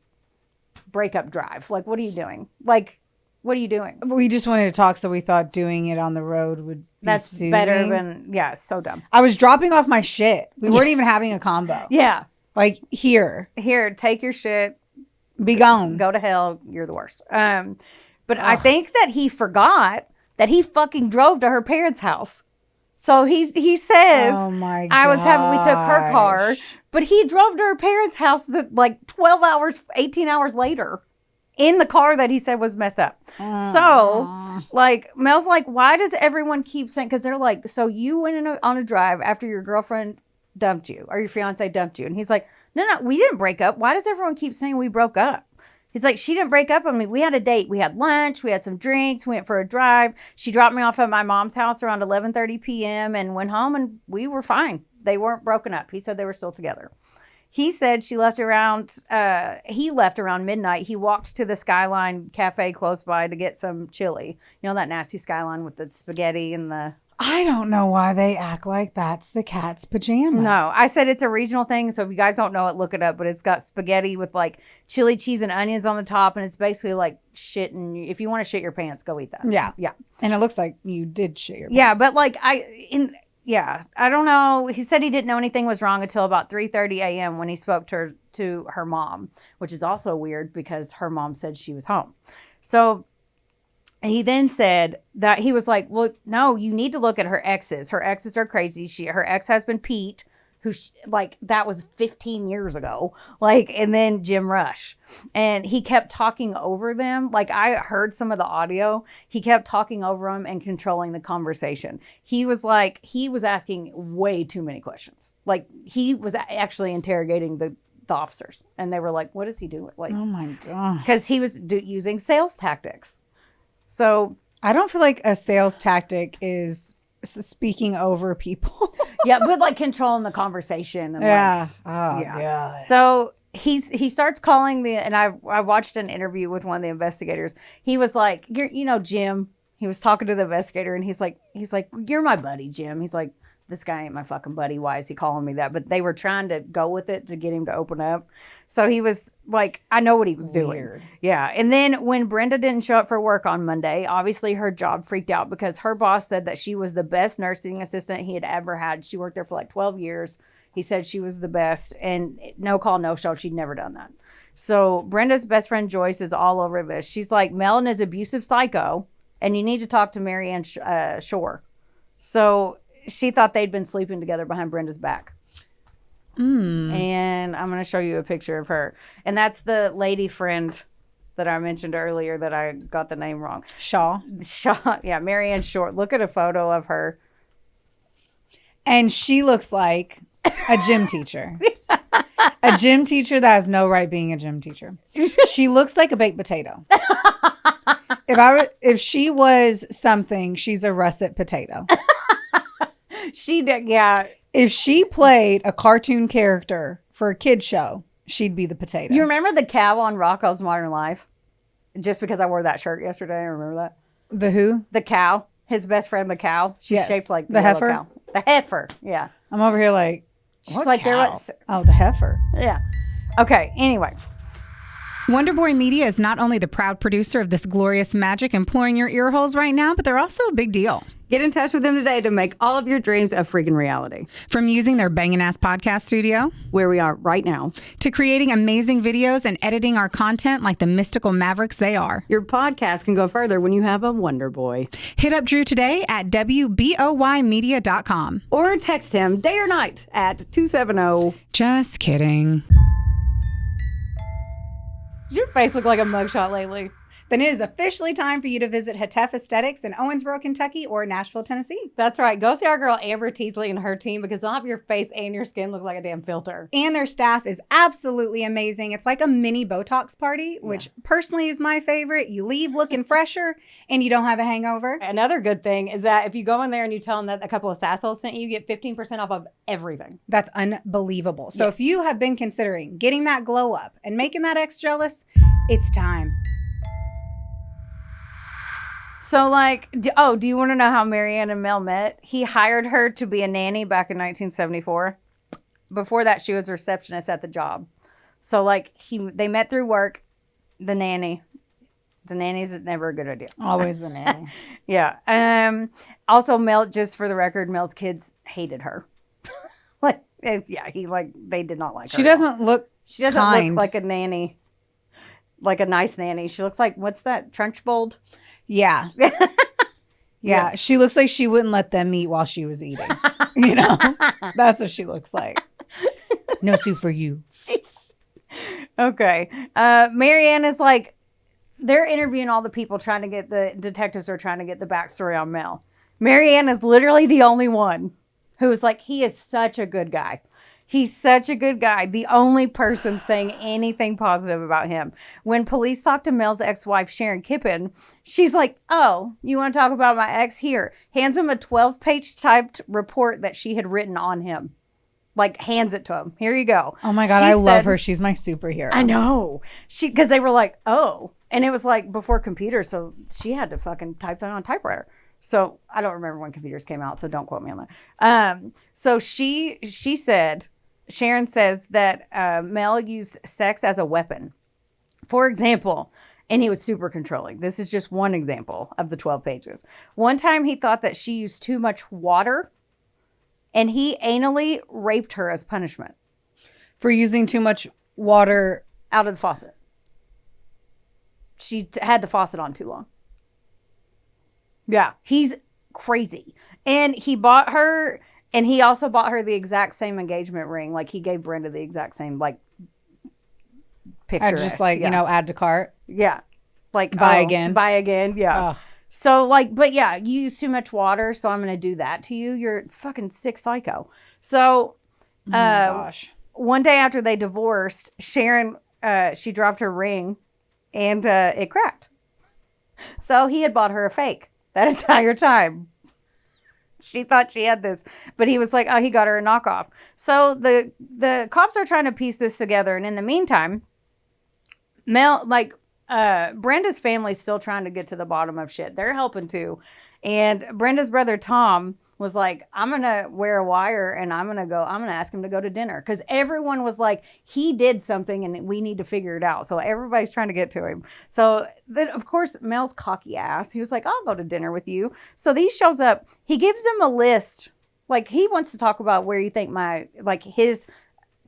breakup drive. Like, what are you doing? Like, what are you doing? We just wanted to talk, so we thought doing it on the road would be That's soothing. better than, yeah, so dumb. I was dropping off my shit. We weren't even having a combo. Yeah. Like, here, Take your shit. be gone. Go to hell. You're the worst. But I think that he forgot that he fucking drove to her parents' house. So he says, Oh my God. we took her car, but he drove to her parents' house like 12 hours, 18 hours later in the car that he said was messed up. So like, Mel's like, why does everyone keep saying, because they're like, so you went on a drive after your girlfriend dumped you, or your fiance dumped you. And he's like, no, we didn't break up. Why does everyone keep saying we broke up? He's like, she didn't break up on me. We had a date. We had lunch. We had some drinks. We went for a drive. She dropped me off at my mom's house around 11:30 p.m. and went home, and we were fine. They weren't broken up. He said they were still together. He said he left around midnight. He walked to the Skyline Cafe close by to get some chili. You know, that nasty Skyline with the spaghetti and the... I don't know why they act like that's the cat's pajamas. No, I said it's a regional thing. So if you guys don't know it, look it up. But it's got spaghetti with like chili, cheese, and onions on the top. And it's basically like shit. And if you want to shit your pants, go eat that. Yeah. Yeah. And it looks like you did shit your pants. Yeah. But like I don't know. He said he didn't know anything was wrong until about 3:30 a.m. when he spoke to her mom, which is also weird because her mom said she was home. So he then said that he was like, well, no, you need to look at her exes. Her exes are crazy. Her ex-husband, Pete, who like that was 15 years ago, like, and then Jim Rush. And he kept talking over them. Like, I heard some of the audio. He kept talking over them and controlling the conversation. He was asking way too many questions. Like, he was actually interrogating the officers, and they were like, what is he doing? Like, oh my God. Because he was using sales tactics. So I don't feel like a sales tactic is speaking over people. yeah, but like controlling the conversation. And yeah. Like, oh God. So he starts calling and I watched an interview with one of the investigators. He was like, Jim. He was talking to the investigator, and he's like, you're my buddy, Jim. He's like, this guy ain't my fucking buddy. Why is he calling me that? But they were trying to go with it to get him to open up. So he was like, I know what he was doing. Yeah. And then when Brenda didn't show up for work on Monday, obviously her job freaked out because her boss said that she was the best nursing assistant he had ever had. She worked there for like 12 years. He said she was the best, and no call, no show. She'd never done that. So Brenda's best friend Joyce is all over this. She's like, Mel is abusive psycho, and you need to talk to Marianne Shore. So she thought they'd been sleeping together behind Brenda's back. And I'm going to show you a picture of her. And that's the lady friend that I mentioned earlier that I got the name wrong. Shaw. Yeah, Marianne Shore. Look at a photo of her. And she looks like a gym teacher. A gym teacher that has no right being a gym teacher. She looks like a baked potato. If she was something, she's a russet potato. She did, yeah. If she played a cartoon character for a kid show, she'd be the potato. You remember the cow on Rocko's Modern Life? Just because I wore that shirt yesterday, I remember that. The who? The cow. His best friend, the cow. She's shaped like the heifer. Cow. The heifer, yeah. I'm over here like, she's like, oh, the heifer. Yeah. Okay, anyway. Wonderboy Media is not only the proud producer of this glorious magic imploring your ear holes right now, but they're also a big deal. Get in touch with them today to make all of your dreams a freaking reality. From using their bangin' ass podcast studio, where we are right now, to creating amazing videos and editing our content like the mystical mavericks they are. Your podcast can go further when you have a Wonder Boy. Hit up Drew today at WBOYmedia.com. Or text him day or night at 270. Just kidding. Does your face look like a mugshot lately? Then it is officially time for you to visit Hetef Aesthetics in Owensboro, Kentucky or Nashville, Tennessee. That's right. Go see our girl Amber Teasley and her team because they'll have your face and your skin look like a damn filter. And their staff is absolutely amazing. It's like a mini Botox party, which personally is my favorite. You leave looking fresher and you don't have a hangover. Another good thing is that if you go in there and you tell them that a couple of Sassholes sent you, you get 15% off of everything. That's unbelievable. So if you have been considering getting that glow up and making that ex jealous, it's time. So, like, do you want to know how Marianne and Mel met? He hired her to be a nanny back in 1974. Before that, she was a receptionist at the job. So, like, they met through work. The nanny. The nanny's never a good idea. Always the nanny. Yeah. Also, Mel, just for the record, Mel's kids hated her. They did not like her. She doesn't look kind. Look like a nanny. Like a nice nanny. She looks like, what's that? Trunchbull? Yeah. Yeah. She looks like she wouldn't let them eat while she was eating. You know? That's what she looks like. No soup for you. Okay. Marianne is like, they're interviewing all the people the detectives are trying to get the backstory on Mel. Marianne is literally the only one who's like, he is such a good guy. He's such a good guy. The only person saying anything positive about him. When police talked to Mel's ex-wife, Sharon Kippen, she's like, oh, you want to talk about my ex? Here. Hands him a 12-page typed report that she had written on him. Like, hands it to him. Here you go. Oh, my God. I love her. She's my superhero. I know. Because they were like, oh. And it was like before computers, so she had to fucking type that on a typewriter. So I don't remember when computers came out, so don't quote me on that. So she said... Sharon says that Mel used sex as a weapon. For example, and he was super controlling. This is just one example of the 12 pages. One time he thought that she used too much water and he anally raped her as punishment. For using too much water? Out of the faucet. She had the faucet on too long. Yeah, he's crazy. And he bought her... And he also bought her the exact same engagement ring. Like, he gave Brenda the exact same, like, picture. Just, like, add to cart? Yeah. Like, buy again. Buy again, yeah. Ugh. So, like, but yeah, you use too much water, so I'm going to do that to you. You're fucking sick psycho. So, oh my gosh. One day after they divorced, Sharon, she dropped her ring, and it cracked. So, he had bought her a fake that entire time. She thought she had this, but he was like, oh, he got her a knockoff. So the cops are trying to piece this together. And in the meantime, Brenda's family's still trying to get to the bottom of shit. They're helping too. And Brenda's brother, Tom, was like, I'm going to wear a wire and I'm going to ask him to go to dinner. Because everyone was like, he did something and we need to figure it out. So everybody's trying to get to him. So then, of course, Mel's cocky ass. He was like, I'll go to dinner with you. So he shows up. He gives them a list. Like, he wants to talk about where you think his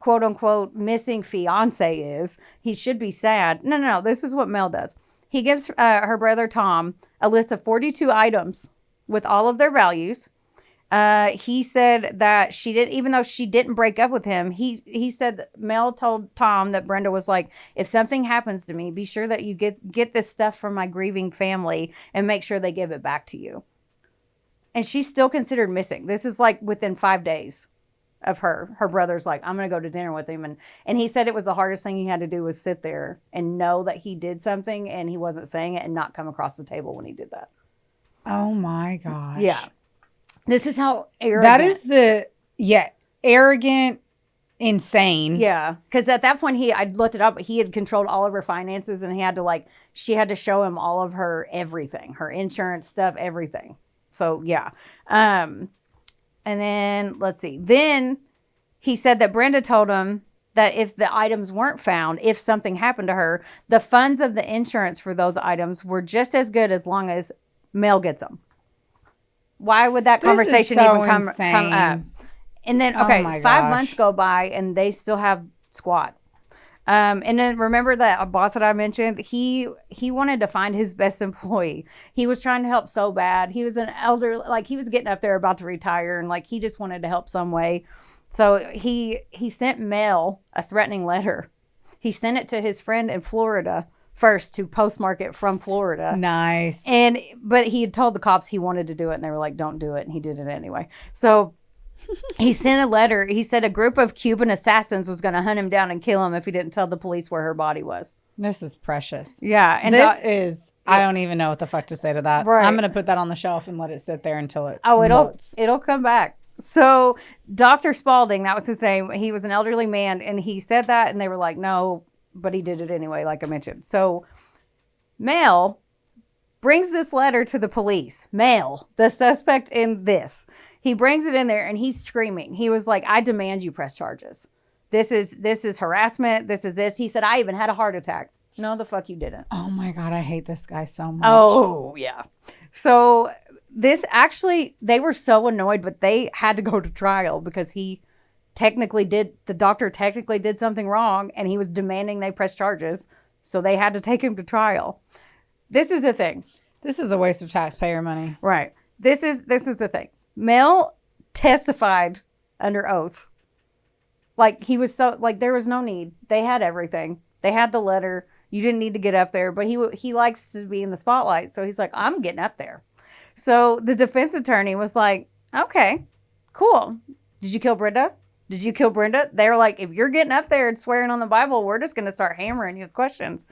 quote unquote missing fiance is. He should be sad. No. This is what Mel does. He gives her brother Tom a list of 42 items with all of their values. He said that even though she didn't break up with him, he said that Mel told Tom that Brenda was like, if something happens to me, be sure that you get this stuff from my grieving family and make sure they give it back to you. And she's still considered missing. This is like within 5 days of her. Her brother's like, I'm going to go to dinner with him. And he said it was the hardest thing he had to do was sit there and know that he did something and he wasn't saying it and not come across the table when he did that. Oh my gosh. Yeah. This is how arrogant. That is arrogant, insane. Yeah. Because at that point, I looked it up, but he had controlled all of her finances and she had to show him all of her everything, her insurance stuff, everything. So, yeah. And then, let's see. Then he said that Brenda told him that if the items weren't found, if something happened to her, the funds of the insurance for those items were just as good as long as Mel gets them. Why would that conversation even come up? And then, 5 months go by and they still have squat. And then remember that boss that I mentioned, he wanted to find his best employee. He was trying to help so bad. He was an elder, like he was getting up there about to retire and like he just wanted to help some way. So he sent Mel a threatening letter. He sent it to his friend in Florida first to postmark it from Florida. Nice. But he had told the cops he wanted to do it and they were like, don't do it. And he did it anyway. So he sent a letter. He said a group of Cuban assassins was going to hunt him down and kill him if he didn't tell the police where her body was. This is precious. Yeah. And I don't even know what the fuck to say to that. Right. I'm going to put that on the shelf and let it sit there until it molts. It'll come back. So Dr. Spalding, that was his name. He was an elderly man and he said that and they were like, no, but he did it anyway, like I mentioned. So Mel brings this letter to the police. Mel, the suspect in this. He brings it in there and he's screaming. He was like, I demand you press charges. This is harassment. This is this. He said, I even had a heart attack. No, the fuck you didn't. Oh my God, I hate this guy so much. Oh, yeah. So they were so annoyed, but they had to go to trial because the doctor technically did something wrong and he was demanding they press charges. So they had to take him to trial. This is the thing. This is a waste of taxpayer money. Right. This is the thing. Mel testified under oath. Like he was there was no need. They had everything. They had the letter. You didn't need to get up there, but he likes to be in the spotlight. So he's like, I'm getting up there. So the defense attorney was like, okay, cool. Did you kill Brenda? Did you kill Brenda? They were like, if you're getting up there and swearing on the Bible, we're just going to start hammering you with questions.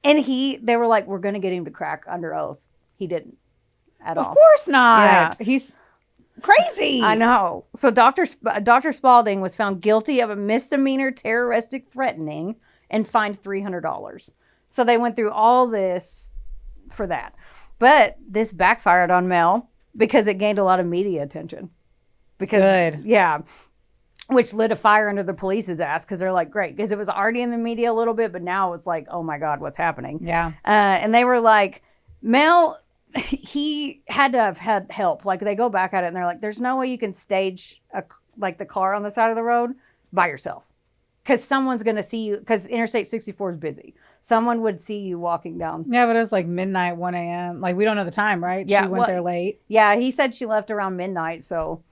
And they were like, we're going to get him to crack under oath. He didn't at all. Of course not. Yeah. He's crazy. I know. So Dr. Spalding was found guilty of a misdemeanor terroristic threatening and fined $300. So they went through all this for that. But this backfired on Mel because it gained a lot of media attention. Good. Yeah. Which lit a fire under the police's ass because they're like, great. Because it was already in the media a little bit, but now it's like, oh my God, what's happening? Yeah. And they were like, Mel, he had to have had help. Like they go back at it and they're like, there's no way you can stage the car on the side of the road by yourself. Because someone's going to see you, because Interstate 64 is busy. Someone would see you walking down. Yeah, but it was like midnight, 1 a.m. Like we don't know the time, right? Yeah, she went there late. Yeah, he said she left around midnight, so...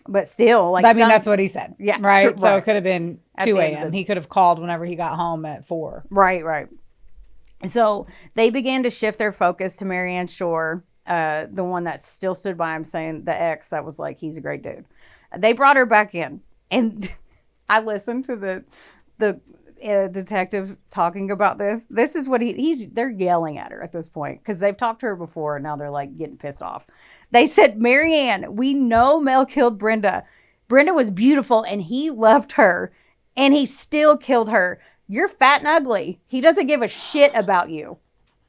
But still, like that's what he said. Yeah, right. So it could have been 2 a.m. He could have called whenever he got home at 4. Right. So they began to shift their focus to Marianne Shore, the one that still stood by him, saying the ex that was like, he's a great dude. They brought her back in, and I listened to the detective talking about this. This is what they're yelling at her at this point because they've talked to her before and now they're like getting pissed off. They said, Marianne, we know Mel killed Brenda. Brenda was beautiful and he loved her and he still killed her. You're fat and ugly. He doesn't give a shit about you.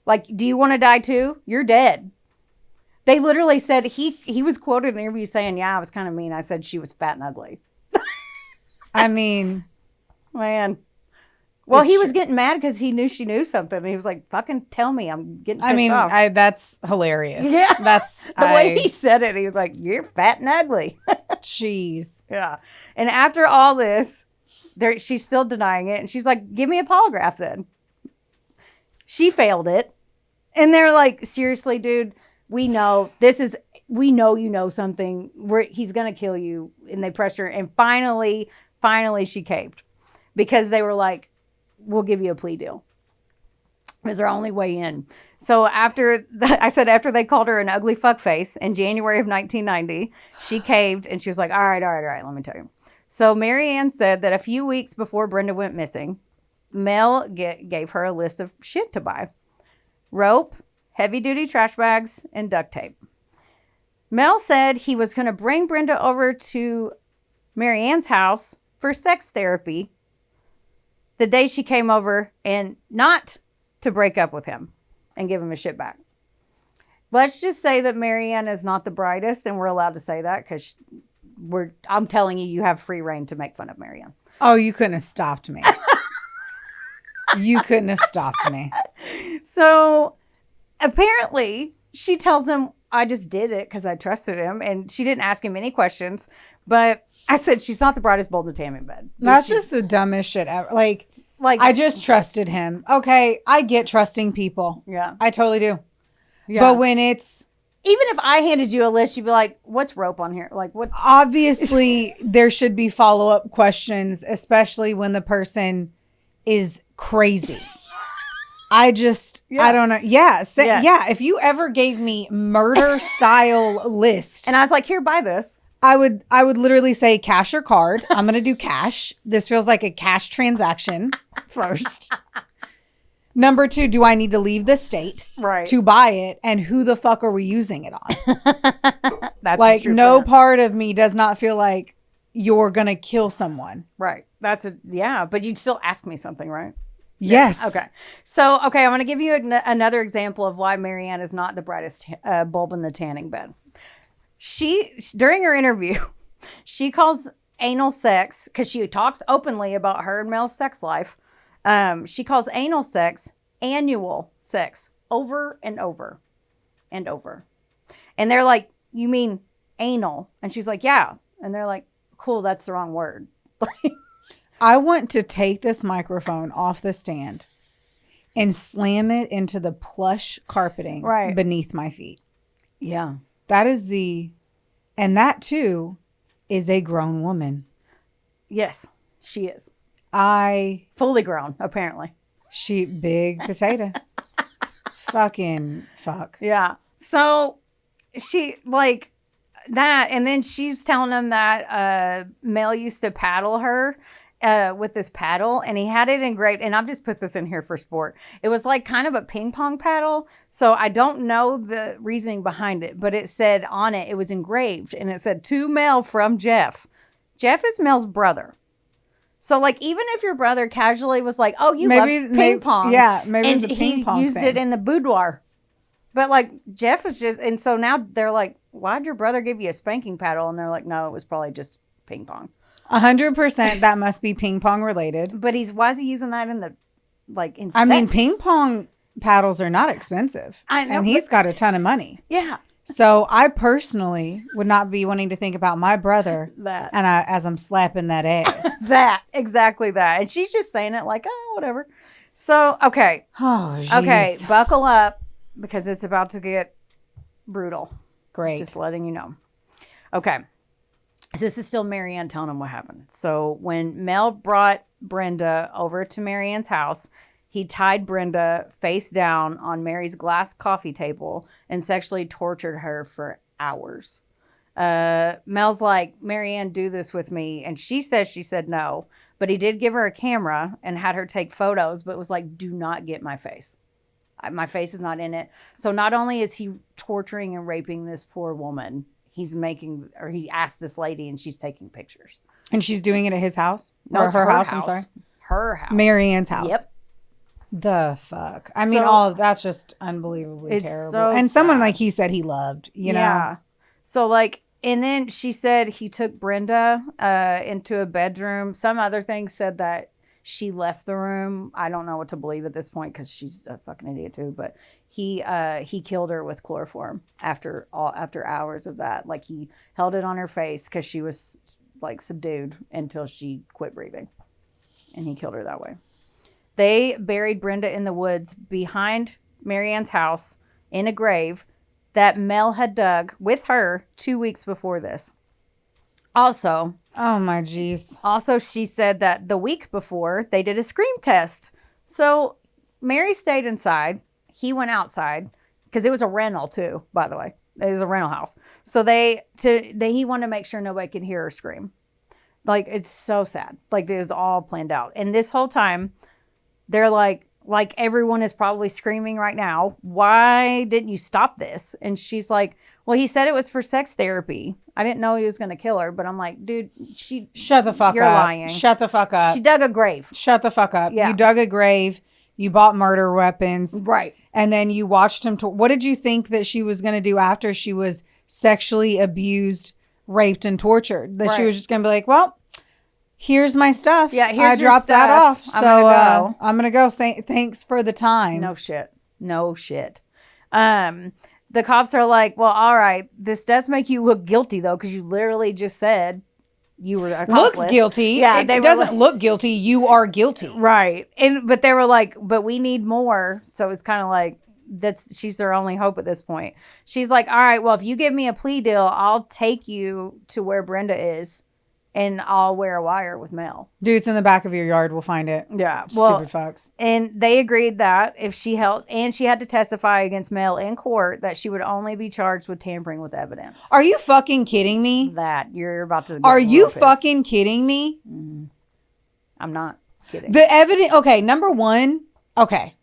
Like, do you want to die too? You're dead. They literally said he was quoted in an interview saying, "Yeah, I was kind of mean. I said she was fat and ugly." I mean, man. Well, he was true. getting mad because he knew she knew something. And he was like, "Fucking tell me, I'm getting pissed I mean, off." that's hilarious. Yeah, that's the way he said it. He was like, "You're fat and ugly." Jeez. Yeah. And after all this, she's still denying it, and she's like, "Give me a polygraph then." She failed it, and they're like, "Seriously, dude, we know you know something. He's gonna kill you." And they pressed her, and finally she caved because they were like, "We'll give you a plea deal." It was her only way in. So after they called her an ugly fuckface in January of 1990, she caved and she was like, all right, let me tell you. So Marianne said that a few weeks before Brenda went missing, Mel gave her a list of shit to buy: rope, heavy-duty trash bags, and duct tape. Mel said he was going to bring Brenda over to Marianne's house for sex therapy the day she came over, and not to break up with him and give him his shit back. Let's just say that Marianne is not the brightest, and we're allowed to say that because I'm telling you, you have free reign to make fun of Marianne. Oh, you couldn't have stopped me. You couldn't have stopped me. So apparently she tells him, I just did it because I trusted him, and she didn't ask him any questions. But I said, she's not the brightest bulb in the tanning bed. That's just the dumbest shit ever. Like I just trusted him. Okay, I get trusting people. Yeah. I totally do. Yeah. But when it's... Even if I handed you a list, you'd be like, what's rope on here? Like, what? Obviously, there should be follow-up questions, especially when the person is crazy. I don't know. Yeah. Yeah. If you ever gave me murder style list, And I was like, here, buy this. I would literally say cash or card. I'm going to do cash. This feels like a cash transaction first. Number 2, do I need to leave the state to buy it? And who the fuck are we using it on? That's like, no part of me does not feel like you're going to kill someone. Right. But you'd still ask me something, right? Yes. Yeah. Okay. So, I'm going to give you another example of why Marianne is not the brightest bulb in the tanning bed. During her interview, she calls anal sex, because she talks openly about her and Mel's sex life. She calls anal sex annual sex over and over and over. And they're like, you mean anal? And she's like, yeah. And they're like, cool, that's the wrong word. I want to take this microphone off the stand and slam it into the plush carpeting beneath my feet. Yeah. And that too is a grown woman. Yes, she is. Fully grown, apparently. She big potato. Fucking fuck. Yeah. So she like that. And then she's telling him that Mel used to paddle her with this paddle, and he had it engraved. And I've just put this in here for sport. It was like kind of a ping pong paddle. So I don't know the reasoning behind it, but it said on it, it was engraved, and it said, to Mel from Jeff. Jeff is Mel's brother. So, like, even if your brother casually was like, oh, you love ping pong. Yeah, maybe it's a ping pong he used thing. it in the boudoir. But, like, Jeff was just... And so now they're like, why'd your brother give you a spanking paddle? And they're like, no, it was probably just ping pong. 100% that must be ping pong related. But why is he using that in the... Like, in I sex? mean, ping pong paddles are not expensive. I know. And he's got a ton of money. Yeah. So I personally would not be wanting to think about my brother as I'm slapping that ass. Exactly that. And she's just saying it like, oh, whatever. So, okay. Oh, geez. Okay, buckle up because it's about to get brutal. Great. Just letting you know. Okay. So this is still Marianne telling him what happened. So when Mel brought Brenda over to Marianne's house, he tied Brenda face down on Mary's glass coffee table and sexually tortured her for hours. Mel's like, Marianne, do this with me. And she said no. But he did give her a camera and had her take photos, but was like, do not get my face. My face is not in it. So not only is he torturing and raping this poor woman, he asked this lady and she's taking pictures. And she's doing it at his house? No, or it's her house, I'm sorry. Her house. Marianne's house. Yep. The fuck. I mean, that's just unbelievably terrible. So and someone sad. like he said he loved, you know. So like, and then she said he took Brenda into a bedroom. Some other things said that she left the room. I don't know what to believe at this point because she's a fucking idiot too. But he killed her with chloroform after hours of that. Like he held it on her face because she was like subdued until she quit breathing, and he killed her that way. They buried Brenda in the woods behind Marianne's house in a grave that Mel had dug with her 2 weeks before this. Also, oh my jeez. Also, she said that the week before they did a scream test. So Mary stayed inside. He went outside because it was a rental too, by the way. It was a rental house. So he wanted to make sure nobody could hear her scream. Like, it's so sad. Like, it was all planned out. And this whole time, they're like everyone is probably screaming right now, why didn't you stop this? And she's like, well, he said it was for sex therapy. I didn't know he was going to kill her, but I'm like, dude, shut the fuck you're up. You're lying. Shut the fuck up. She dug a grave. Shut the fuck up. Yeah. You dug a grave. You bought murder weapons. Right. And then you watched him. What did you think that she was going to do after she was sexually abused, raped, and tortured? That she was just going to be like, well, here's my stuff. Yeah, I dropped that off. So I'm going to go. Thanks for the time. No shit. The cops are like, well, all right, this does make you look guilty, though, because you literally just said you were accomplice. Looks guilty. Yeah, it doesn't look guilty. You are guilty. Right. But they were like, but we need more. So it's kind of like, she's their only hope at this point. She's like, all right, well, if you give me a plea deal, I'll take you to where Brenda is. And I'll wear a wire with Mel. Dude's in the back of your yard. We'll find it. Yeah. Stupid fucks. And they agreed that if she held, and she had to testify against Mel in court that she would only be charged with tampering with evidence. Are you fucking kidding me? That you're about to. Are you fucking kidding me? Mm-hmm. I'm not kidding. The evidence. Okay. Number one. Okay.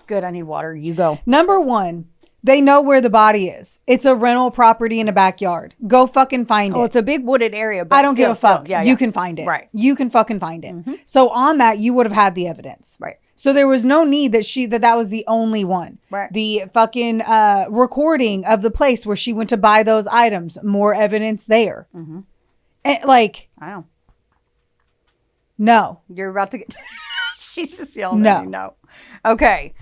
Good. I need water. You go. Number one. They know where the body is. It's a rental property in a backyard. Go fucking find it. Oh, it's a big wooded area. But I don't give a fuck. Yeah, you can find it. Right. You can fucking find it. Mm-hmm. So on that, you would have had the evidence. Right. So there was no need that was the only one. Right. The fucking recording of the place where she went to buy those items. More evidence there. Mm-hmm. And, like. I know. No. You're about to get. She's just yelling at me. No. Okay.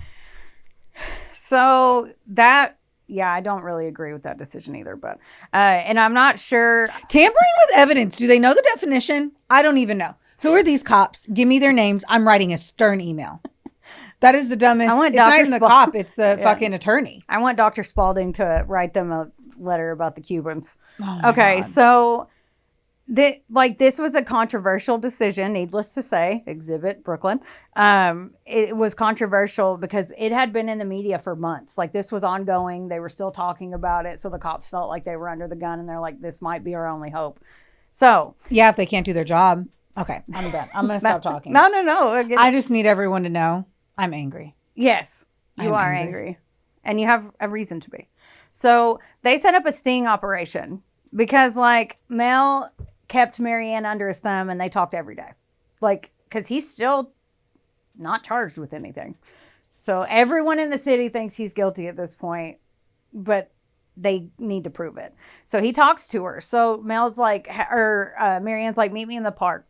So that, yeah, I don't really agree with that decision either, but, and I'm not sure. Tampering with evidence. Do they know the definition? I don't even know. Who are these cops? Give me their names. I'm writing a stern email. That is the dumbest. It's not even the cop. It's the fucking attorney. I want Dr. Spalding to write them a letter about the Cubans. Oh okay. God. So this was a controversial decision, needless to say, Exhibit Brooklyn. It was controversial because it had been in the media for months. Like, this was ongoing. They were still talking about it. So the cops felt like they were under the gun and they're like, this might be our only hope. So. Yeah, if they can't do their job. Okay, I'm done. I'm going to stop talking. No. I just need everyone to know I'm angry. Yes, you are angry. And you have a reason to be. So they set up a sting operation because, like, Mel kept Marianne under his thumb and they talked every day. Like, because he's still not charged with anything. So everyone in the city thinks he's guilty at this point, but they need to prove it. So he talks to her. So Mel's like, Marianne's like, meet me in the park.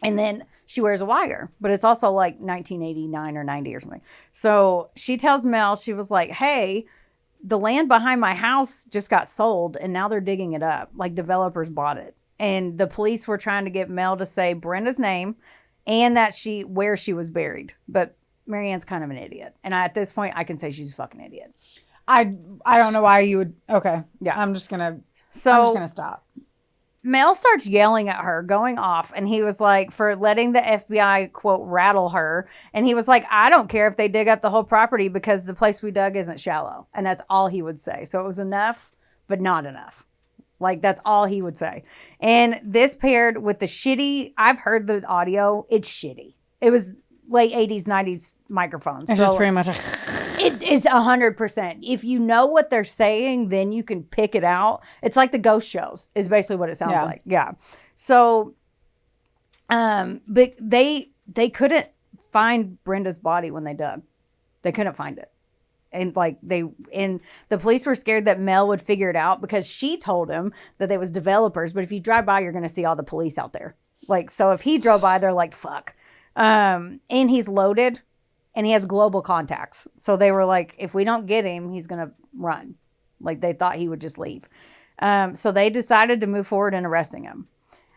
And then she wears a wire, but it's also like 1989 or 90 or something. So she tells Mel, she was like, hey, the land behind my house just got sold and now they're digging it up. Like, developers bought it. And the police were trying to get Mel to say Brenda's name and that where she was buried. But Marianne's kind of an idiot. And at this point, I can say she's a fucking idiot. I don't know why you would. Okay. Yeah. I'm just going to stop. Mel starts yelling at her, going off, and he was like, for letting the FBI, quote, rattle her. And he was like, I don't care if they dig up the whole property because the place we dug isn't shallow. And that's all he would say. So it was enough, but not enough. Like, that's all he would say. And this paired with the shitty, I've heard the audio, it's shitty. It was late 80s, 90s microphones. It's just pretty much It is 100%. If you know what they're saying, then you can pick it out. It's like the ghost shows is basically what it sounds like. Yeah. So, but they couldn't find Brenda's body when they dug. They couldn't find it. And the police were scared that Mel would figure it out because she told him that they was developers. But if you drive by, you're going to see all the police out there. Like, so if he drove by, they're like, fuck. And he's loaded and he has global contacts. So they were like, if we don't get him, he's going to run. Like, they thought he would just leave. So they decided to move forward in arresting him.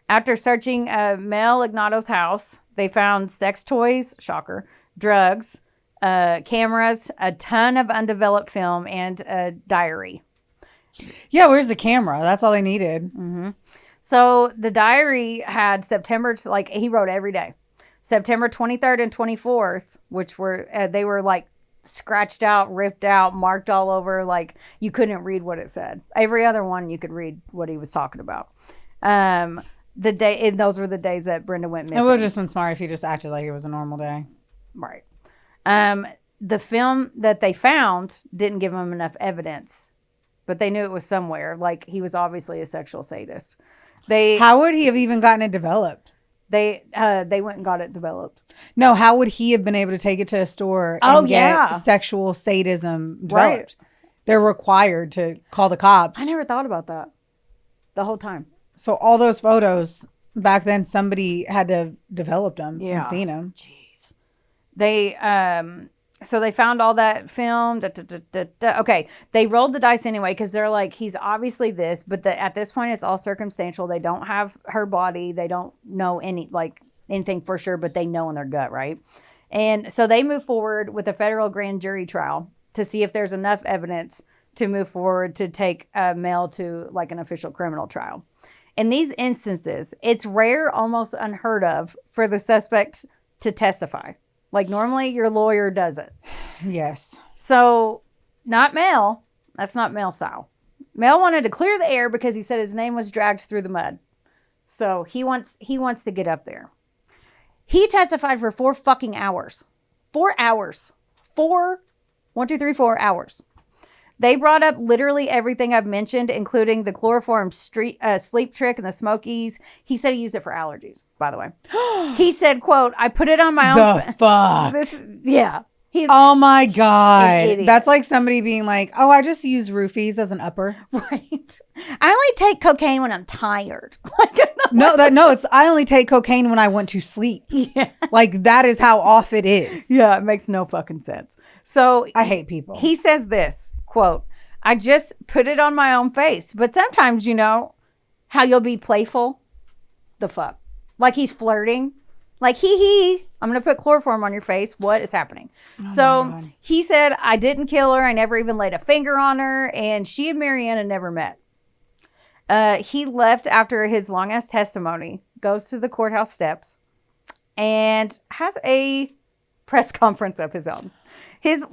After searching Mel Ignatow's house, they found sex toys, shocker, drugs, cameras, a ton of undeveloped film, and a diary. Yeah, where's the camera? That's all they needed. Mm-hmm. So the diary had he wrote every day. September 23rd and 24th, which were, they were like scratched out, ripped out, marked all over. Like you couldn't read what it said. Every other one, you could read what he was talking about. Those were the days that Brenda went missing. It would have just been smart if he just acted like it was a normal day. Right. The film that they found didn't give them enough evidence, but they knew it was somewhere. Like he was obviously a sexual sadist. How would he have even gotten it developed? They went and got it developed. No, how would he have been able to take it to a store and get sexual sadism developed? Right. They're required to call the cops. I never thought about that the whole time. So all those photos back then, somebody had to have developed them and seen them. Jeez. So they found all that film. Okay. They rolled the dice anyway because they're like, he's obviously this, but at this point it's all circumstantial. They don't have her body. They don't know anything for sure, but they know in their gut, right? And so they move forward with a federal grand jury trial to see if there's enough evidence to move forward to take Mel to like an official criminal trial. In these instances, it's rare, almost unheard of, for the suspect to testify. Like normally your lawyer does it. Yes. So not Mel. That's not Mel's style. Mel wanted to clear the air because he said his name was dragged through the mud. So he wants to get up there. He testified for 4 fucking hours. 4 hours. 4 hours. They brought up literally everything I've mentioned, including the chloroform sleep trick and the smokies. He said he used it for allergies, by the way. He said, quote, I put it on my own. The fuck? Yeah. Oh my God. That's like somebody being like, oh, I just use roofies as an upper. Right. I only take cocaine when I'm tired. I only take cocaine when I want to sleep. Yeah. Like that is how off it is. Yeah, it makes no fucking sense. So I hate people. He says this, quote, I just put it on my own face. But sometimes, you know, how you'll be playful. The fuck? Like he's flirting. Like, I'm going to put chloroform on your face. What is happening? Oh so he said, I didn't kill her. I never even laid a finger on her. And she and Marianne had never met. He left after his long-ass testimony, goes to the courthouse steps, and has a press conference of his own. His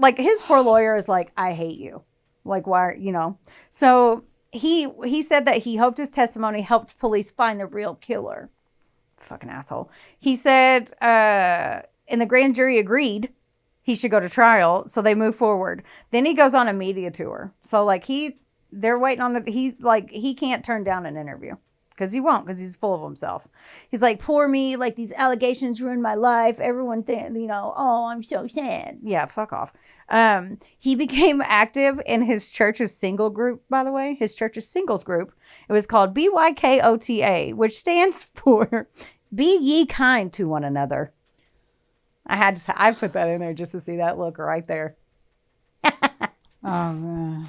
poor lawyer is like, I hate you. Like, why, you know? So he said that he hoped his testimony helped police find the real killer. Fucking asshole. He said, and the grand jury agreed he should go to trial, so they move forward. Then he goes on a media tour. So like they're waiting on he can't turn down an interview because he won't, because he's full of himself. He's like, poor me, like these allegations ruined my life. Everyone thinks, you know, oh, I'm so sad. Yeah, fuck off. He became active in his church's single group, by the way, his church's singles group. It was called BYKOTA, which stands for Be Ye Kind to One Another. I put that in there just to see that look right there. Oh, man.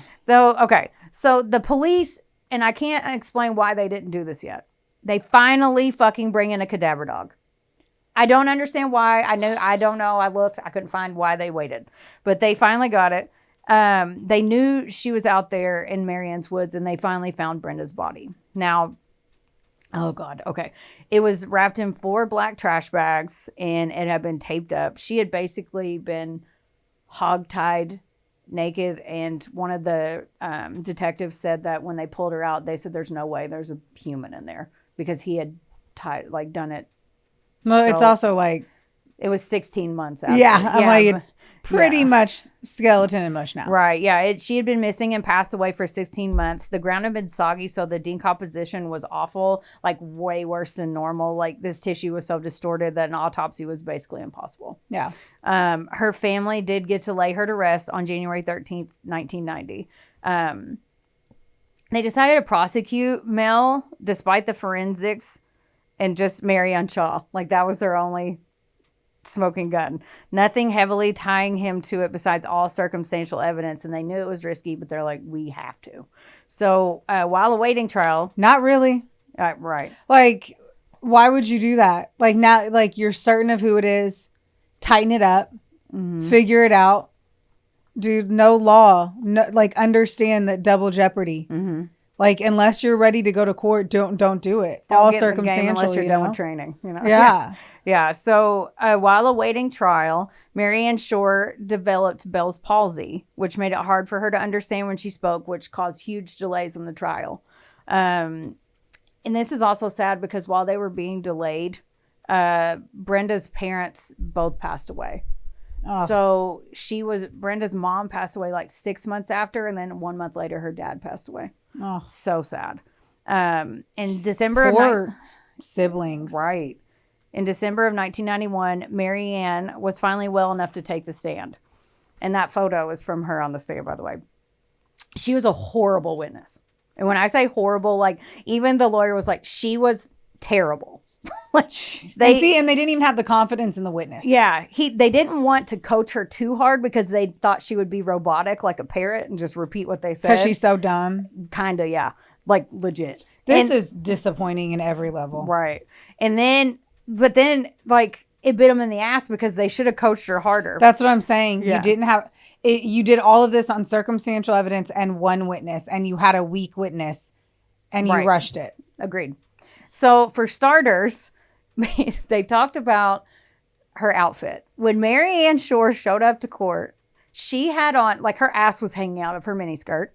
So the police, and I can't explain why they didn't do this yet. They finally fucking bring in a cadaver dog. I don't understand why. I don't know. I looked. I couldn't find why they waited. But they finally got it. They knew she was out there in Marianne's woods, and they finally found Brenda's body. Now, oh, God. Okay. It was wrapped in 4 black trash bags, and it had been taped up. She had basically been hogtied naked, and one of the detectives said that when they pulled her out, they said there's no way there's a human in there because he had done it. Well, it's also like It was 16 months after. Yeah, I'm like, but- it's pretty much skeleton and mush now. Right. Yeah. She had been missing and passed away for 16 months. The ground had been soggy, so the decomposition was awful, like way worse than normal. Like this tissue was so distorted that an autopsy was basically impossible. Yeah. Her family did get to lay her to rest on January 13th, 1990. They decided to prosecute Mel despite the forensics and just Marianne Shaw. Like that was their only smoking gun. Nothing heavily tying him to it besides all circumstantial evidence. And they knew it was risky, but they're like, we have to. So while awaiting trial. Not really. Right. Like, why would you do that? Like now, like you're certain of who it is. Tighten it up. Figure it out. Dude, no law. No, like understand that double jeopardy. Like unless you're ready to go to court, don't do it. Don't All get in the game circumstantial. unless you're you done know? with training. You know? Yeah. Yeah. So while awaiting trial, Marianne Shore developed Bell's palsy, which made it hard for her to understand when she spoke, which caused huge delays in the trial. And this is also sad because while they were being delayed, Brenda's parents both passed away. Oh. So Brenda's mom passed away like 6 months after, and then 1 month later, her dad passed away. Oh. So sad. In December Poor siblings. Right. In December of 1991, Marianne was finally well enough to take the stand. And that photo is from her on the stand, by the way. She was a horrible witness. And when I say horrible, like even the lawyer was like, she was terrible. Like and they didn't even have the confidence in the witness. Yeah, they didn't want to coach her too hard because they thought she would be robotic like a parrot and just repeat what they said. Because she's so dumb. Kind of, yeah. Like legit. This is disappointing in every level. Right. But then like it bit them in the ass because they should have coached her harder. That's what I'm saying. Yeah. You didn't have it. You did all of this on circumstantial evidence and one witness, and you had a weak witness, and you rushed it. Agreed. So for starters, they talked about her outfit. When Marianne Shore showed up to court, she had on, like her ass was hanging out of her miniskirt.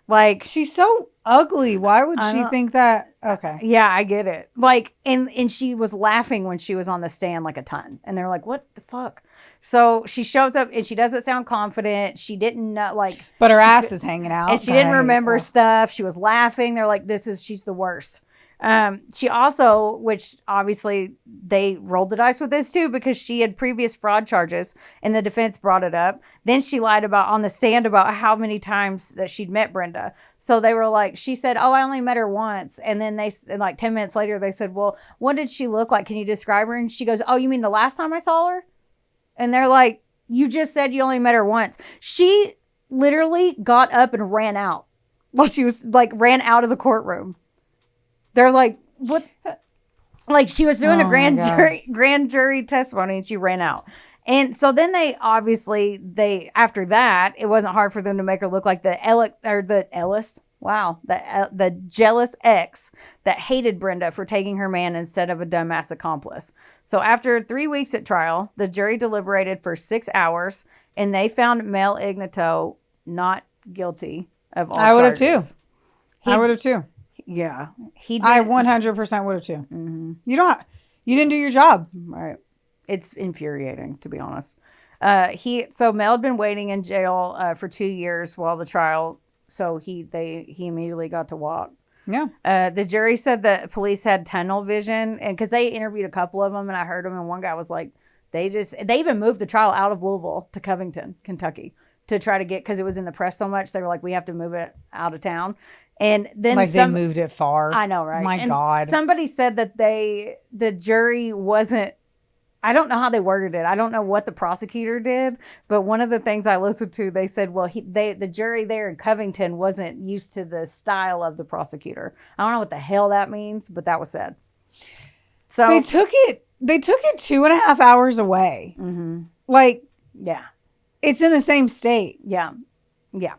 Like she's so ugly. Why would she think that? Okay. Yeah, I get it. Like, and she was laughing when she was on the stand like a ton. And they're like, what the fuck? So she shows up and she doesn't sound confident. She didn't know, like. But her ass is hanging out. And she didn't remember stuff. She was laughing. They're like, she's the worst. She also, which obviously they rolled the dice with this too, because she had previous fraud charges and the defense brought it up. Then she lied on the stand about how many times that she'd met Brenda. So they were like, she said, oh, I only met her once. And then like 10 minutes later, they said, well, what did she look like? Can you describe her? And she goes, oh, you mean the last time I saw her? And they're like, you just said you only met her once. She literally got up and ran out while she was like, ran out of the courtroom. They're like, what? Like she was doing a grand jury testimony and she ran out. And so then after that, it wasn't hard for them to make her look like the jealous ex that hated Brenda for taking her man instead of a dumbass accomplice. So after 3 weeks at trial, the jury deliberated for 6 hours and they found Mel Ignatow not guilty of all charges. I would have too. Yeah, I 100% would have too. Mm-hmm. You didn't do your job. Right. It's infuriating, to be honest. So Mel had been waiting in jail for 2 years while the trial. So he immediately got to walk. Yeah. The jury said that police had tunnel vision, and because they interviewed a couple of them, and I heard them, and one guy was like, they even moved the trial out of Louisville to Covington, Kentucky, to try to because it was in the press so much. They were like, we have to move it out of town. And then they moved it far. I know, right? My God. Somebody said that the jury wasn't, I don't know how they worded it. I don't know what the prosecutor did, but one of the things I listened to, they said, well, the jury there in Covington wasn't used to the style of the prosecutor. I don't know what the hell that means, but that was said. So they took it 2.5 hours away. Mm-hmm. Like, yeah, it's in the same state. Yeah. Yeah.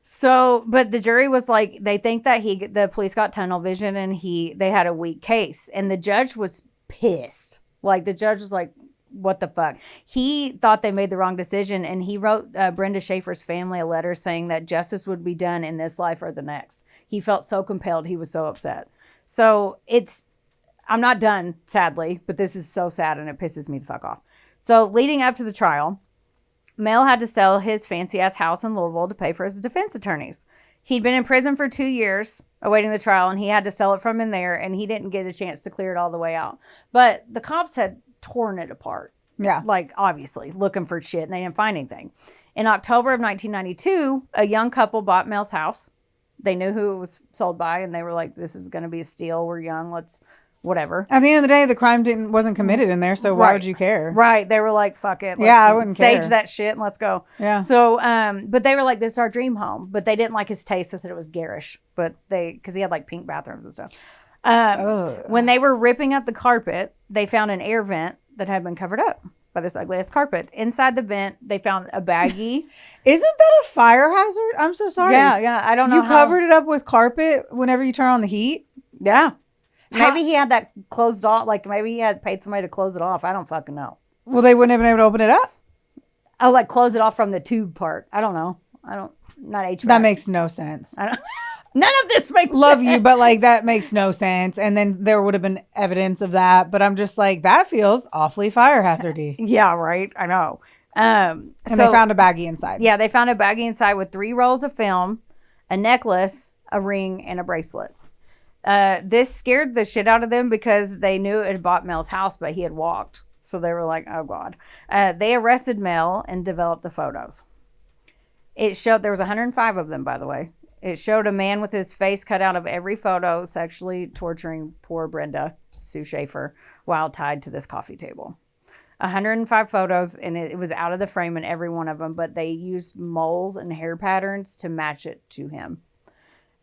So, but the jury was like, they think that the police got tunnel vision and they had a weak case, and the judge was pissed. Like the judge was like, what the fuck? He thought they made the wrong decision, and he wrote Brenda Schaefer's family a letter saying that justice would be done in this life or the next. He felt so compelled. He was so upset. So I'm not done, sadly, but this is so sad and it pisses me the fuck off. So leading up to the trial, Mel had to sell his fancy-ass house in Louisville to pay for his defense attorneys. He'd been in prison for 2 years awaiting the trial, and he had to sell it from in there, and he didn't get a chance to clear it all the way out. But the cops had torn it apart. Yeah. Like, obviously, looking for shit, and they didn't find anything. In October of 1992, a young couple bought Mel's house. They knew who it was sold by, and they were like, this is going to be a steal. We're young. Let's whatever. At the end of the day, the crime wasn't committed in there, so why would you care? Right. They were like, fuck it. Yeah, I wouldn't sage care. that shit and let's go. Yeah. So, but they were like, this is our dream home. But they didn't like his taste. They said it was garish. But because he had like pink bathrooms and stuff. When they were ripping up the carpet, they found an air vent that had been covered up by this ugliest carpet. Inside the vent, they found a baggie. Isn't that a fire hazard? I'm so sorry. Yeah. I don't know. You covered it up with carpet whenever you turn on the heat? Yeah. Maybe he had that closed off. Like maybe he had paid somebody to close it off. I don't fucking know. Well, they wouldn't have been able to open it up? Oh, like close it off from the tube part. I don't know. Not HVAC. That makes no sense. None of this makes Love sense. you, but like that makes no sense. And then there would have been evidence of that. But I'm just like, that feels awfully fire hazardy. Yeah, right. I know. And they found a baggie inside. Yeah, they found a baggie inside with 3 rolls of film, a necklace, a ring, and a bracelet. This scared the shit out of them because they knew it had bought Mel's house, but he had walked. So they were like, oh, God. They arrested Mel and developed the photos. It showed, there was 105 of them, by the way. It showed a man with his face cut out of every photo sexually torturing poor Brenda Schaefer while tied to this coffee table. 105 photos, and it was out of the frame in every one of them, but they used moles and hair patterns to match it to him.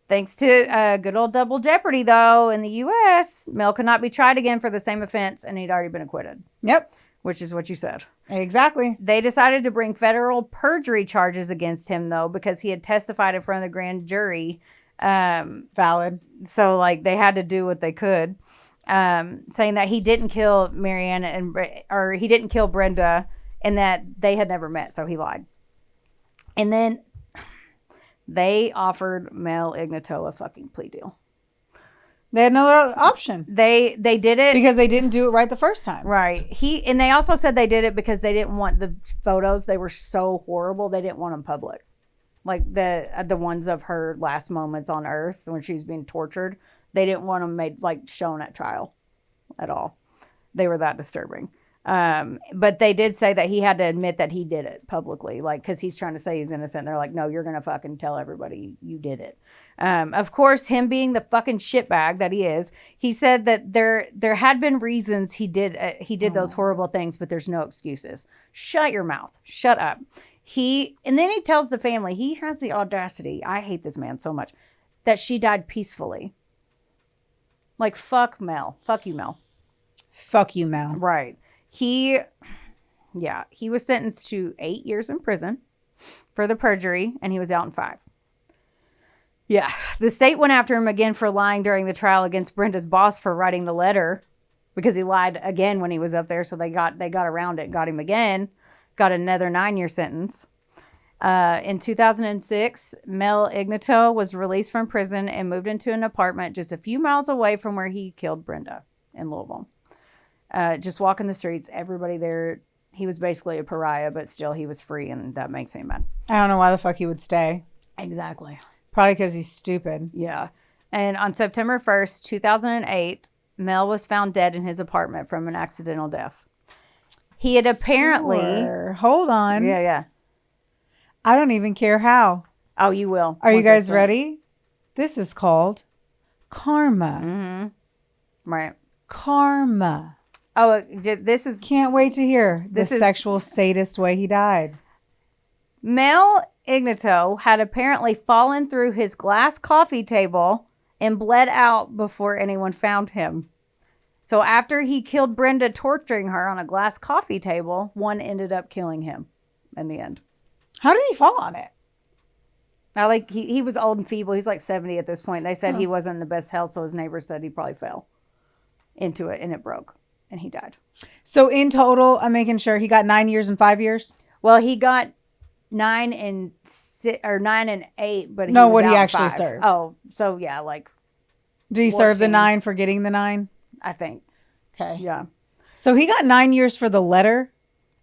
Thanks to good old double jeopardy, though, in the U.S., Mel could not be tried again for the same offense, and he'd already been acquitted. Yep. Which is what you said. Exactly. They decided to bring federal perjury charges against him, though, because he had testified in front of the grand jury. Valid. So, like, they had to do what they could, saying that he didn't kill Marianne or he didn't kill Brenda, and that they had never met, so he lied. And then they offered Mel Ignatow a fucking plea deal. They had another option. They did it because they didn't do it right the first time. Right. And they also said they did it because they didn't want the photos. They were so horrible. They didn't want them public. Like the ones of her last moments on Earth when she was being tortured. They didn't want them made like shown at trial at all. They were that disturbing. But they did say that he had to admit that he did it publicly, like, because he's trying to say he's innocent. They're like, no, you're going to fucking tell everybody you did it. Of course, him being the fucking shitbag that he is, he said that there had been reasons he did those horrible things, but there's no excuses. Shut your mouth. Shut up. And then he tells the family, he has the audacity, I hate this man so much, that she died peacefully. Like, fuck Mel. Fuck you, Mel. Fuck you, Mel. Right. He was sentenced to 8 years in prison for the perjury, and he was out in 5. Yeah. The state went after him again for lying during the trial against Brenda's boss for writing the letter because he lied again when he was up there. So they got around it, got him again, got another 9-year sentence. In 2006, Mel Ignatow was released from prison and moved into an apartment just a few miles away from where he killed Brenda in Louisville. Just walking the streets, everybody there, he was basically a pariah, but still he was free, and that makes me mad. I don't know why the fuck he would stay. Exactly. Probably because he's stupid. Yeah. And on September 1st, 2008, Mel was found dead in his apartment from an accidental death. He had apparently... Hold on. Yeah. I don't even care how. Oh, you will. Are you guys ready? This is called karma. Mm-hmm. Right. Karma. Oh, this is... Can't wait to hear the This is- sexual sadist way he died. Mel Ignatow had apparently fallen through his glass coffee table and bled out before anyone found him. So after he killed Brenda, torturing her on a glass coffee table, one ended up killing him in the end. How did he fall on it? Now, like, he was old and feeble. He's like 70 at this point. They said he wasn't in the best health, so his neighbors said he probably fell into it and it broke and he died. So in total, I'm making sure he got 9 years and 5 years. Well, he got 9 and 8, but he No, was what he out actually 5. served. Oh, so yeah, like Did he serve the 14. 9 for getting the 9? I think. Okay. Yeah. So he got 9 years for the letter.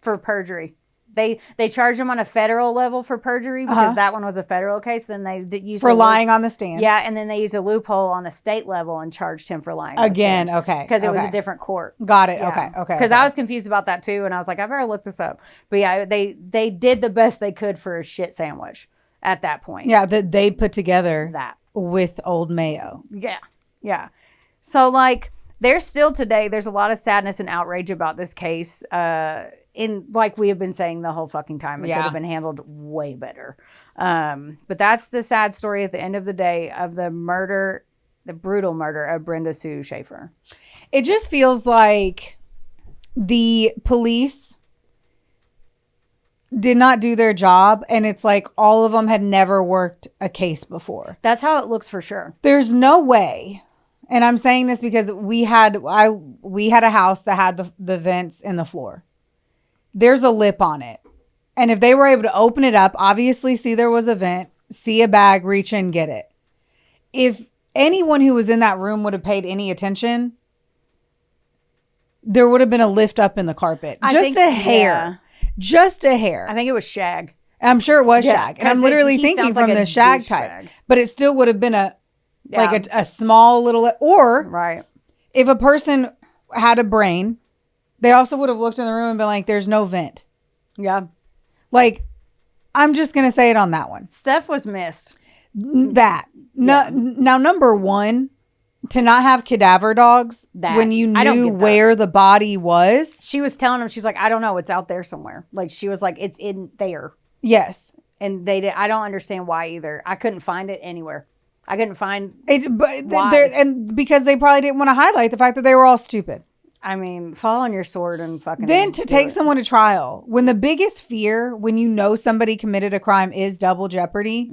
For perjury. They charged him on a federal level for perjury because that one was a federal case. Then they used for lying on the stand. Yeah, and then they used a loophole on a state level and charged him for lying again. on the stand. Okay, because it was a different court. Got it. Yeah. Okay. Because I was confused about that too, and I was like, I better look this up. But yeah, they did the best they could for a shit sandwich at that point. Yeah, that they put together that with Old Mayo. Yeah. So like, there's still today. There's a lot of sadness and outrage about this case. In like we have been saying the whole fucking time, it could have been handled way better. But that's the sad story at the end of the day of the brutal murder of Brenda Sue Schaefer. It just feels like the police did not do their job, and it's like all of them had never worked a case before. That's how it looks for sure. There's no way. And I'm saying this because we had a house that had the vents in the floor. There's a lip on it. And if they were able to open it up, obviously see there was a vent, see a bag, reach in, get it. If anyone who was in that room would have paid any attention, there would have been a lift up in the carpet. Just a hair. I think it was shag. I'm sure it was shag. And I'm literally thinking from the shag type. But it still would have been like a small little, or right. If a person had a brain, they also would have looked in the room and been like, there's no vent. Yeah. Like, I'm just going to say it on that one. Steph was missed. Now, number one, to not have cadaver dogs when you knew where the body was. She was telling him, she's like, I don't know. It's out there somewhere. Like, she was like, it's in there. Yes. And I don't understand why either. I couldn't find it anywhere. I couldn't find it. And because they probably didn't want to highlight the fact that they were all stupid. I mean, fall on your sword and fucking. Then to take someone to trial, when the biggest fear, when you know somebody committed a crime, is double jeopardy,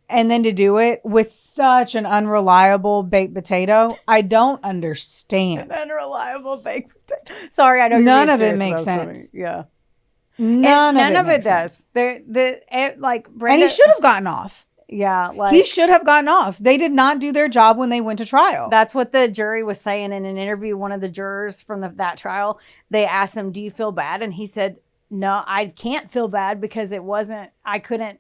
and then to do it with such an unreliable baked potato, I don't understand. An unreliable baked potato. Sorry, I know none of it makes sense. Yeah, none of it does. Brenda, and he should have gotten off. Yeah, like he should have gotten off. They did not do their job when they went to trial. That's what the jury was saying in an interview. One of the jurors from that trial, they asked him, "Do you feel bad?" And he said, "No, I can't feel bad because it wasn't. I couldn't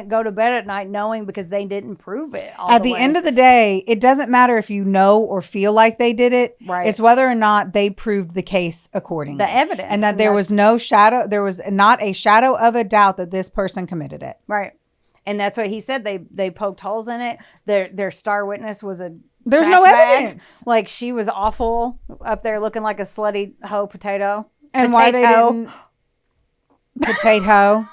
go to bed at night knowing because they didn't prove it." At the end of the day, it doesn't matter if you know or feel like they did it. Right. It's whether or not they proved the case accordingly. The evidence, and that there was not a shadow of a doubt that this person committed it. Right. And that's what he said. They poked holes in it. Their star witness was there's no evidence. Like, she was awful up there looking like a slutty hoe potato. And why they didn't potato?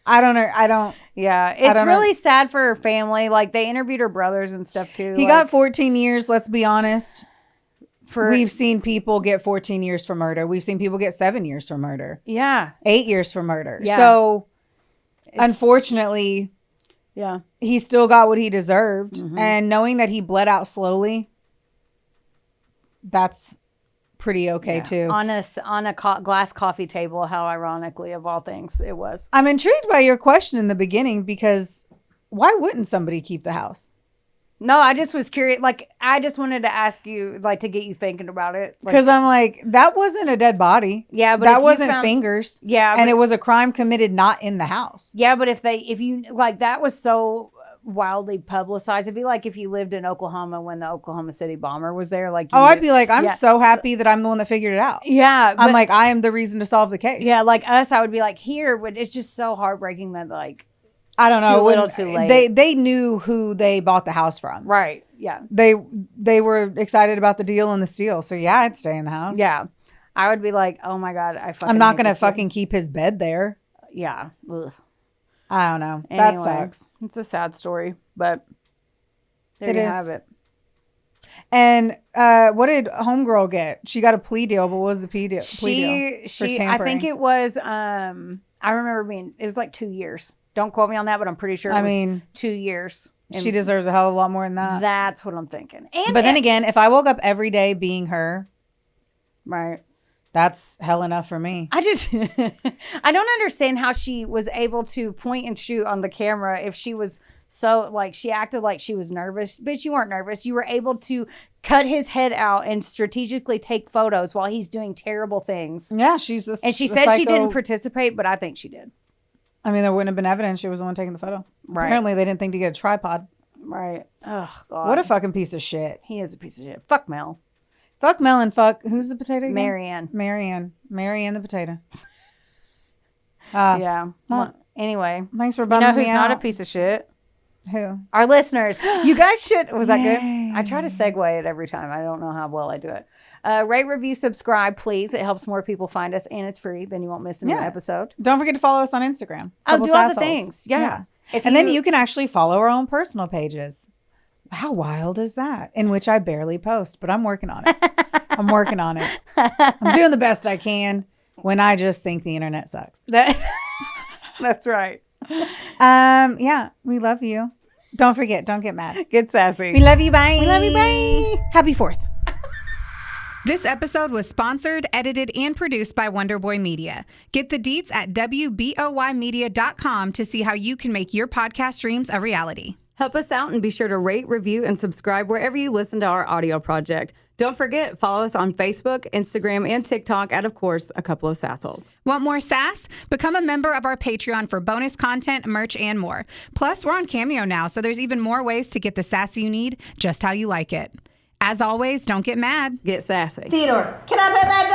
I don't know. Yeah, it's really sad for her family. Like, they interviewed her brothers and stuff too. He got 14 years. Let's be honest. We've seen people get 14 years for murder. We've seen people get 7 years for murder. Yeah, 8 years for murder. Yeah. So, unfortunately. Yeah. He still got what he deserved. And knowing that he bled out slowly, that's pretty okay too. On a glass coffee table, how ironically, of all things, it was. I'm intrigued by your question in the beginning because why wouldn't somebody keep the house? No, I just was curious. Like, I just wanted to ask you, like, to get you thinking about it. Because I'm like, that wasn't a dead body. Yeah, but that wasn't fingers. Yeah. And it was a crime committed not in the house. Yeah, but if you, like, that was so wildly publicized. It'd be like if you lived in Oklahoma when the Oklahoma City bomber was there. Like, I'd be like, I'm so happy that I'm the one that figured it out. Yeah. I'm like, I am the reason to solve the case. Yeah, like us, I would be like, here, but it's just so heartbreaking that, like, I don't know. Too little, too late. They knew who they bought the house from. Right. Yeah. They were excited about the deal and the steal. So yeah, I'd stay in the house. Yeah. I would be like, oh my God, I'm not going to fucking keep his bed there. Yeah. Ugh. I don't know. Anyway, that sucks. It's a sad story, but there you have it. And what did Homegirl get? She got a plea deal, but what was the plea deal? She I think it was, I remember it was like 2 years. Don't quote me on that, but I'm pretty sure it was 2 years. And she deserves a hell of a lot more than that. That's what I'm thinking. But then again, if I woke up every day being her, right, that's hell enough for me. I don't understand how she was able to point and shoot on the camera if she was so, like, she acted like she was nervous. Bitch, you weren't nervous. You were able to cut his head out and strategically take photos while he's doing terrible things. Yeah, she's a And she a said she psycho- didn't participate, but I think she did. I mean, there wouldn't have been evidence she was the one taking the photo. Right. Apparently, they didn't think to get a tripod. Right. Oh, God. What a fucking piece of shit. He is a piece of shit. Fuck Mel. Fuck Mel and fuck, who's the potato again? Marianne the potato. Yeah. well, Anyway. Thanks for You bumming know who's me not a out. piece of shit? Who? Our listeners. You guys should. Was that good? Yay. I try to segue it every time. I don't know how well I do it. Rate, review, subscribe, please. It helps more people find us, and it's free. Then you won't miss a new episode. Don't forget to follow us on Instagram. Oh, Couple do all the Sassholes. things. Yeah. And then you can actually follow our own personal pages. How wild is that? In which I barely post, but I'm working on it. I'm working on it. I'm doing the best I can when I just think the internet sucks. That's right. Yeah, we love you. Don't forget, don't get mad. Get sassy. We love you. Bye. We love you. Bye. Happy 4th. This episode was sponsored, edited, and produced by Wonderboy Media. Get the deets at WBOYmedia.com to see how you can make your podcast dreams a reality. Help us out and be sure to rate, review, and subscribe wherever you listen to our audio project. Don't forget, follow us on Facebook, Instagram, and TikTok at, of course, A Couple of Sassholes. Want more sass? Become a member of our Patreon for bonus content, merch, and more. Plus, we're on Cameo now, so there's even more ways to get the sass you need just how you like it. As always, don't get mad. Get sassy. Theodore, can I bet that